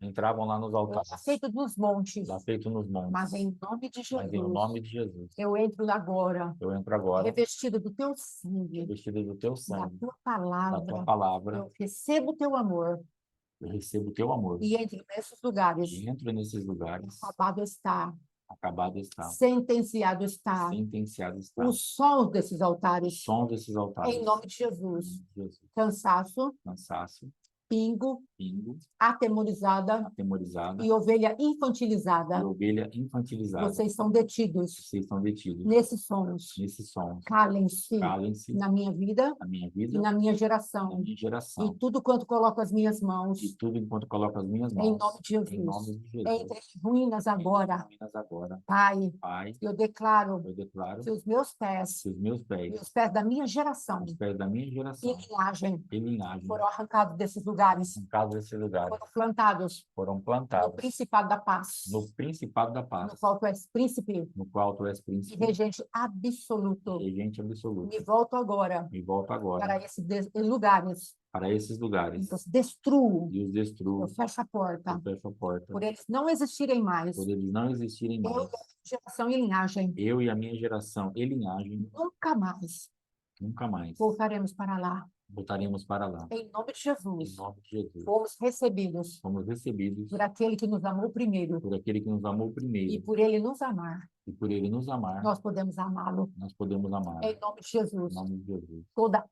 S1: entravam lá nos altares,
S2: feito nos montes.
S1: lá feito nos
S2: Mas
S1: montes.
S2: em nome de
S1: Mas em
S2: Jesus,
S1: nome de Jesus,
S2: eu entro agora,
S1: eu entro agora,
S2: revestido do teu sangue,
S1: vestido do teu
S2: da
S1: sangue,
S2: tua
S1: da tua
S2: palavra.
S1: palavra,
S2: Eu recebo o teu amor
S1: eu recebo o teu amor
S2: e entro nesses lugares.
S1: e entro nesses lugares.
S2: Acabado está,
S1: Acabado está,
S2: sentenciado está
S1: sentenciado está,
S2: o som desses
S1: o
S2: altares,
S1: som desses altares.
S2: em nome de
S1: Em
S2: Jesus.
S1: nome de Jesus.
S2: Cansaço,
S1: Cansaço,
S2: pingo,
S1: pingo,
S2: atemorizada
S1: atemorizada
S2: e ovelha
S1: e
S2: infantilizada,
S1: ovelha infantilizada.
S2: vocês são detidos
S1: Vocês estão detidos
S2: nesses sons.
S1: nesses sons.
S2: Calem-se
S1: Calem-se
S2: na minha vida
S1: na minha
S2: e
S1: vida,
S2: na minha
S1: na
S2: geração.
S1: minha
S2: E
S1: geração.
S2: tudo quanto coloco as minhas
S1: E
S2: mãos,
S1: tudo enquanto coloco as minhas
S2: em
S1: mãos.
S2: nome de
S1: Em
S2: Jesus.
S1: nome de Jesus.
S2: Entre em ruínas agora,
S1: Ruínas agora.
S2: Pai,
S1: Pai,
S2: eu declaro
S1: eu declaro
S2: que os meus pés
S1: que os meus
S2: e
S1: pés,
S2: os pés da minha geração
S1: os pés da minha
S2: e
S1: geração
S2: linhagem
S1: e linhagem,
S2: foram arrancados desses lugares,
S1: em cada desse lugar,
S2: foram plantados
S1: foram
S2: no
S1: plantados
S2: Principado da Paz,
S1: no Principado da
S2: no
S1: Paz,
S2: qual tu és príncipe
S1: no qual tu és
S2: e
S1: príncipe
S2: regente absoluto.
S1: e regente absoluto.
S2: Me volto agora
S1: E volto agora
S2: para esses lugares,
S1: para esses lugares
S2: eu destruo,
S1: e os
S2: eu
S1: destruo,
S2: fecho a porta,
S1: eu fecho a porta,
S2: por eles não existirem mais.
S1: por eles não existirem
S2: Eu,
S1: mais.
S2: geração e linhagem,
S1: Eu e a minha geração e linhagem
S2: nunca mais
S1: nunca mais
S2: voltaremos para lá.
S1: voltaremos para lá.
S2: Em nome de
S1: Em
S2: Jesus,
S1: nome de Jesus.
S2: fomos recebidos
S1: Fomos recebidos
S2: por aquele que nos amou primeiro
S1: por aquele que nos amou
S2: e
S1: primeiro
S2: por ele nos amar,
S1: e por ele nos amar,
S2: nós podemos amá-lo.
S1: nós podemos amar.
S2: Em nome de
S1: Em
S2: Jesus,
S1: nome de Jesus.
S2: toda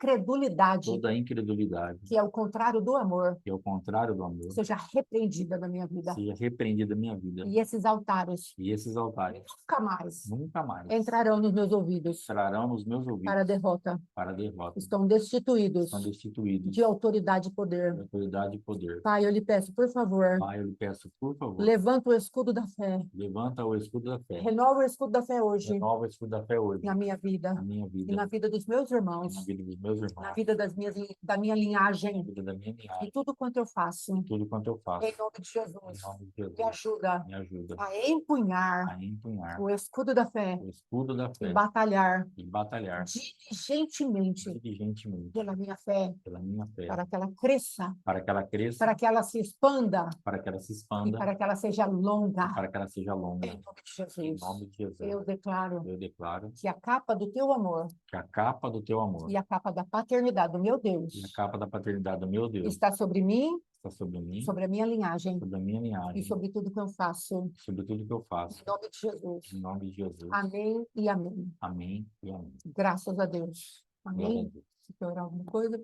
S2: incredulidade,
S1: Toda a incredulidade,
S2: que é o contrário do amor,
S1: que é o contrário do amor,
S2: seja repreendida da minha vida.
S1: seja repreendida da minha vida.
S2: E esses altares
S1: E esses altares
S2: nunca mais
S1: nunca mais
S2: entrarão nos meus ouvidos
S1: entrarão nos meus ouvidos
S2: para a derrota.
S1: para a derrota.
S2: Estão destituídos
S1: São destituídos
S2: de autoridade e
S1: de
S2: poder.
S1: autoridade e poder.
S2: Pai, eu lhe peço, por favor,
S1: Pai, eu lhe peço, por favor,
S2: levanta o escudo da fé.
S1: levanta o escudo da fé.
S2: Renova o escudo da fé hoje
S1: Renova o escudo da fé hoje
S2: na minha vida
S1: na minha
S2: e
S1: vida,
S2: na vida dos meus irmãos,
S1: na vida dos meus
S2: na
S1: irmãos,
S2: vida da minha
S1: na
S2: linhagem
S1: vida da minha
S2: e
S1: linhagem,
S2: tudo quanto eu faço.
S1: tudo quanto eu faço.
S2: Em nome de
S1: Em
S2: Jesus,
S1: nome de Jesus,
S2: me ajuda
S1: me ajuda
S2: a empunhar
S1: a empunhar
S2: o escudo da fé
S1: o escudo da
S2: e
S1: fé
S2: batalhar
S1: e batalhar
S2: diligentemente
S1: diligentemente
S2: pela minha fé,
S1: pela minha fé,
S2: para que ela cresça,
S1: para que ela cresça,
S2: para que ela se expanda
S1: para que ela se
S2: e
S1: expanda,
S2: para que ela seja longa.
S1: para que ela seja longa.
S2: Em nome de
S1: Em
S2: Jesus,
S1: nome de Jesus,
S2: eu declaro
S1: eu declaro
S2: que a capa do teu amor
S1: que a capa do teu amor
S2: e a capa da paternidade do meu Deus
S1: e a capa da paternidade do meu Deus
S2: está sobre mim,
S1: está sobre mim,
S2: sobre a minha linhagem
S1: sobre a minha
S2: e
S1: linhagem,
S2: sobre tudo que eu faço.
S1: sobre tudo que eu faço.
S2: Em nome de Jesus.
S1: Em nome de Jesus.
S2: Amém e amém.
S1: Amém e amém.
S2: Graças a Deus.
S1: Glória a
S2: Amém.
S1: Deus.
S2: Se quer orar alguma coisa?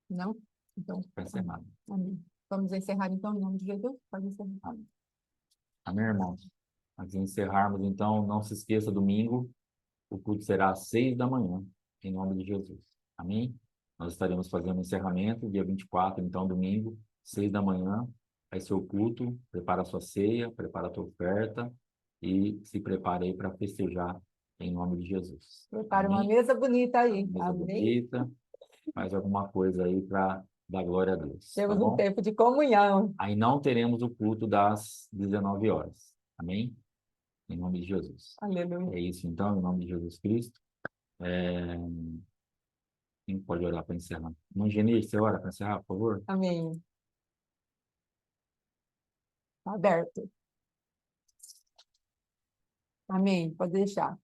S2: Não? Então,
S1: Para encerrar.
S2: amém. Vamos encerrar então em nome de Jesus? Pode encerrar.
S1: Amém. Amém, irmãos? Antes de encerrarmos, então, não se esqueça, domingo, o culto será às 6 da manhã, em nome de Jesus. Amém? Nós estaremos fazendo o encerramento, dia 24, então, domingo, 6 da manhã, vai ser o culto, prepara a sua ceia, prepara a tua oferta e se prepare aí para festejar em nome de Jesus.
S2: Prepare uma
S1: Amém?
S2: mesa bonita aí.
S1: Mesa
S2: Amém.
S1: bonita, faz alguma coisa aí para dar glória a Deus. Tá
S2: Temos um
S1: bom?
S2: tempo de comunhão.
S1: Aí não teremos o culto das 19 horas. Amém? Em nome de Jesus.
S2: Aleluia.
S1: É isso então, em nome de Jesus Cristo. Quem pode orar para encerrar? Mãe Genice, você ora para encerrar, por favor?
S2: Amém. Tá aberto. Amém. Pode deixar.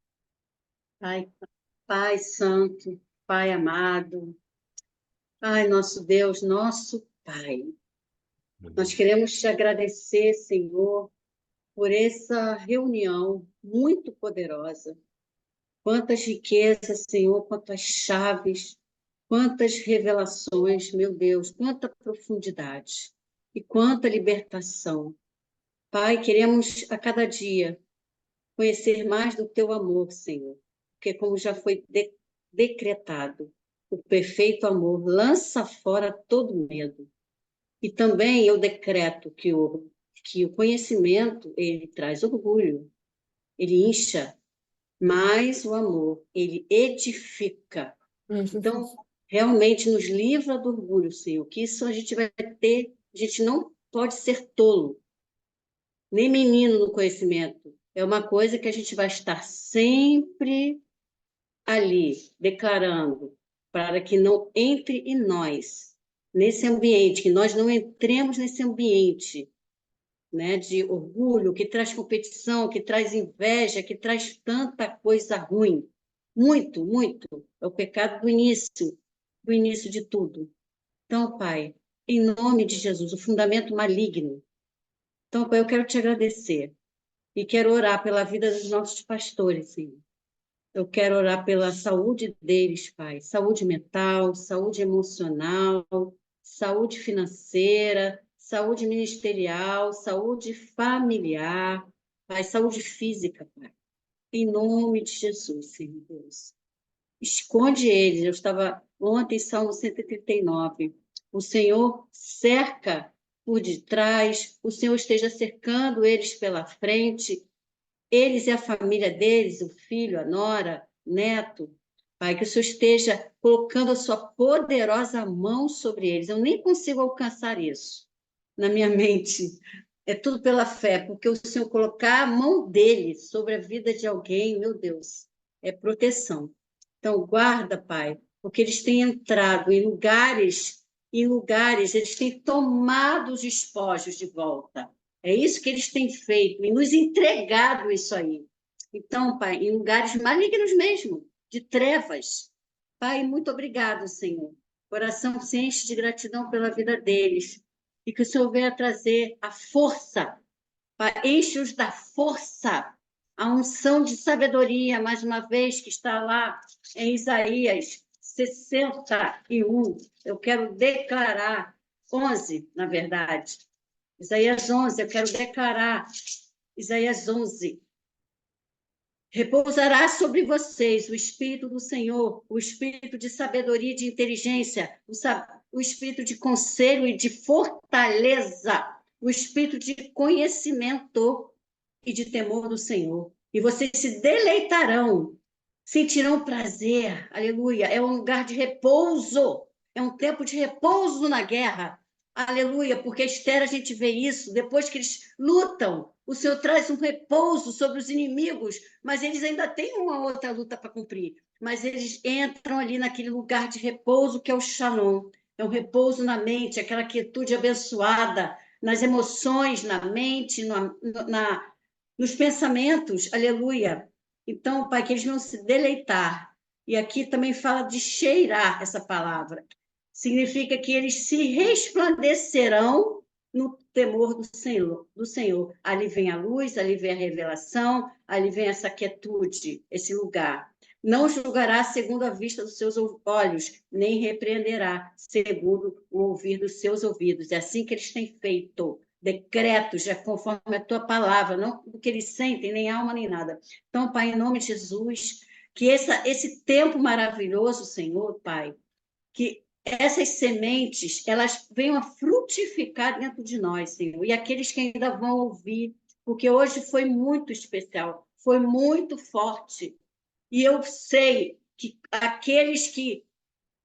S3: Pai, Pai Santo, Pai amado, Pai nosso Deus, nosso Pai. Nós queremos te agradecer, Senhor, por essa reunião muito poderosa. Quantas riquezas, Senhor, quantas chaves, quantas revelações, meu Deus, quanta profundidade e quanta libertação. Pai, queremos a cada dia conhecer mais do teu amor, Senhor, porque como já foi decretado, o perfeito amor lança fora todo medo. E também eu decreto que o conhecimento, ele traz orgulho, ele incha, mas o amor, ele edifica. Então, realmente nos livra do orgulho, Senhor, que isso a gente vai ter, a gente não pode ser tolo, nem menino no conhecimento. É uma coisa que a gente vai estar sempre ali, declarando, para que não entre em nós, nesse ambiente, que nós não entremos nesse ambiente, né, de orgulho, que traz competição, que traz inveja, que traz tanta coisa ruim. Muito, muito. É o pecado do início de tudo. Então, Pai, em nome de Jesus, o fundamento maligno. Então, Pai, eu quero te agradecer e quero orar pela vida dos nossos pastores, Senhor. Eu quero orar pela saúde deles, Pai. Saúde mental, saúde emocional, saúde financeira, saúde ministerial, saúde familiar, Pai, saúde física, Pai. Em nome de Jesus, Senhor Deus. Esconde eles. Eu estava ontem, Salmo 139. O Senhor cerca por detrás, o Senhor esteja cercando eles pela frente, eles e a família deles, o filho, a nora, o neto, Pai, que o Senhor esteja colocando a sua poderosa mão sobre eles. Eu nem consigo alcançar isso na minha mente. É tudo pela fé, porque o Senhor colocar a mão dele sobre a vida de alguém, meu Deus, é proteção. Então, guarda, Pai, porque eles têm entrado em lugares, eles têm tomado os despojos de volta. É isso que eles têm feito e nos entregado isso aí. Então, Pai, em lugares malignos mesmo, de trevas. Pai, muito obrigado, Senhor. O coração se enche de gratidão pela vida deles. E que o Senhor venha trazer a força, Pai, enche-os da força, a unção de sabedoria, mais uma vez, que está lá em Isaías 61. Eu quero declarar, 11, na verdade. Isaías 11, eu quero declarar, Isaías 11. Repousará sobre vocês o Espírito do Senhor, o Espírito de sabedoria e de inteligência, o Espírito de conselho e de fortaleza, o Espírito de conhecimento e de temor do Senhor. E vocês se deleitarão, sentirão prazer, aleluia. É um lugar de repouso, é um tempo de repouso na guerra, aleluia, porque a Esther a gente vê isso, depois que eles lutam, o Senhor traz um repouso sobre os inimigos, mas eles ainda têm uma outra luta para cumprir. Mas eles entram ali naquele lugar de repouso que é o Shalom. É um repouso na mente, aquela quietude abençoada, nas emoções, na mente, nos pensamentos, aleluia. Então, Pai, que eles vão se deleitar. E aqui também fala de cheirar essa palavra. Significa que eles se resplandecerão no temor do Senhor, do Senhor. Ali vem a luz, ali vem a revelação, ali vem essa quietude, esse lugar. Não julgará segundo a vista dos seus olhos, nem repreenderá segundo o ouvir dos seus ouvidos. É assim que eles têm feito. Decretos, já conforme a tua palavra, não do que eles sentem, nem alma, nem nada. Então, Pai, em nome de Jesus, que esse tempo maravilhoso, Senhor, Pai, que essas sementes, elas venham a frutificar dentro de nós, Senhor, e aqueles que ainda vão ouvir, porque hoje foi muito especial, foi muito forte, e eu sei que aqueles que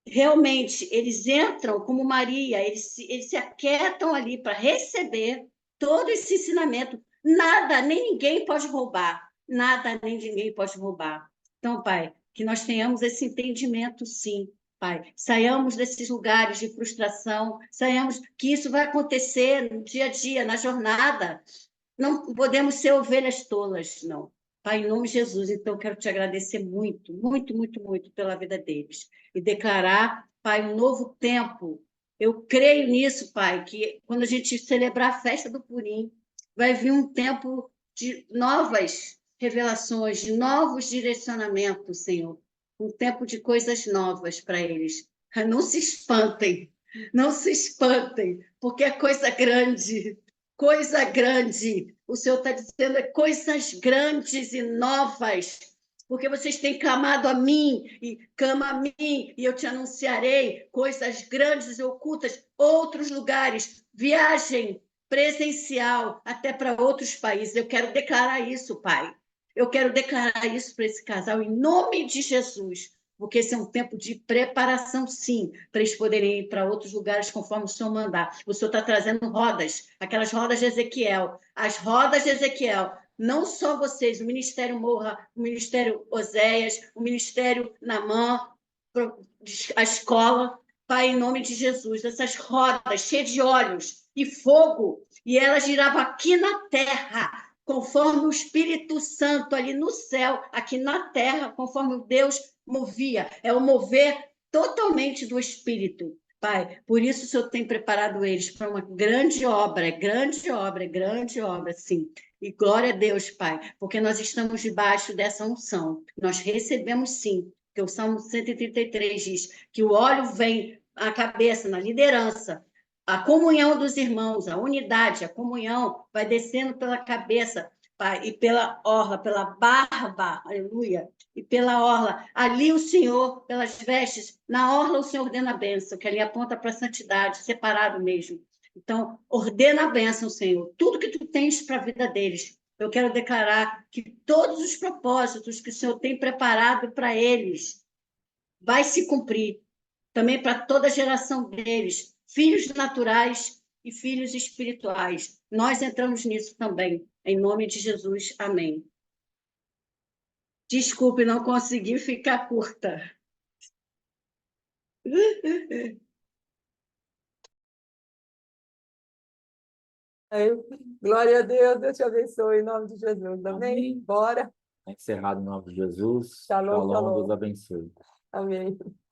S3: realmente eles entram como Maria, eles se aquietam ali para receber todo esse ensinamento, nada, nem ninguém pode roubar, nada, nem ninguém pode roubar. Então, Pai, que nós tenhamos esse entendimento, sim, Pai. Saiamos desses lugares de frustração, saiamos que isso vai acontecer no dia a dia, na jornada. Não podemos ser ovelhas tolas, não. Pai, em nome de Jesus, então eu quero te agradecer muito, muito, muito, muito pela vida deles. E declarar, Pai, um novo tempo. Eu creio nisso, Pai, que quando a gente celebrar a festa do Purim, vai vir um tempo de novas revelações, de novos direcionamentos, Senhor. Um tempo de coisas novas para eles. Não se espantem, não se espantem, porque é coisa grande, O Senhor está dizendo coisas grandes e novas, porque vocês têm clamado a mim, e clama a mim, e eu te anunciarei coisas grandes e ocultas, outros lugares, viagem presencial até para outros países. Eu quero declarar isso, Pai. Eu quero declarar isso para esse casal, em nome de Jesus, porque esse é um tempo de preparação, sim, para eles poderem ir para outros lugares conforme o Senhor mandar. O Senhor está trazendo rodas, aquelas rodas de Ezequiel, as rodas de Ezequiel. Não só vocês, o Ministério Morra, o Ministério Oséias, o Ministério Namã, a escola, Pai, em nome de Jesus, essas rodas cheias de olhos e fogo, e elas giravam aqui na terra, conforme o Espírito Santo ali no céu, aqui na terra, conforme Deus movia. É o mover totalmente do Espírito. Pai, por isso o Senhor tem preparado eles para uma grande obra, grande obra, grande obra, sim. E glória a Deus, Pai, porque nós estamos debaixo dessa unção. Nós recebemos, sim, que o Salmo 133 diz que o óleo vem à cabeça, na liderança, a comunhão dos irmãos, a unidade, a comunhão vai descendo pela cabeça, Pai, e pela orla, pela barba, aleluia, e pela orla. Ali o Senhor, pelas vestes, na orla o Senhor ordena a bênção, que ali aponta para a santidade, separado mesmo. Então, ordena a bênção, Senhor. Tudo que tu tens para a vida deles. Eu quero declarar que todos os propósitos que o Senhor tem preparado para eles vai se cumprir. Também para toda a geração deles, filhos naturais e filhos espirituais. Nós entramos nisso também. Em nome de Jesus. Amém. Desculpe, não consegui ficar curta.
S2: Glória a Deus, Deus te abençoe, em nome de Jesus. Amém?
S1: Amém.
S2: Bora.
S1: Encerrado em nome de Jesus.
S2: Shalom,
S1: Shalom,
S2: shalom.
S1: Deus abençoe.
S2: Amém.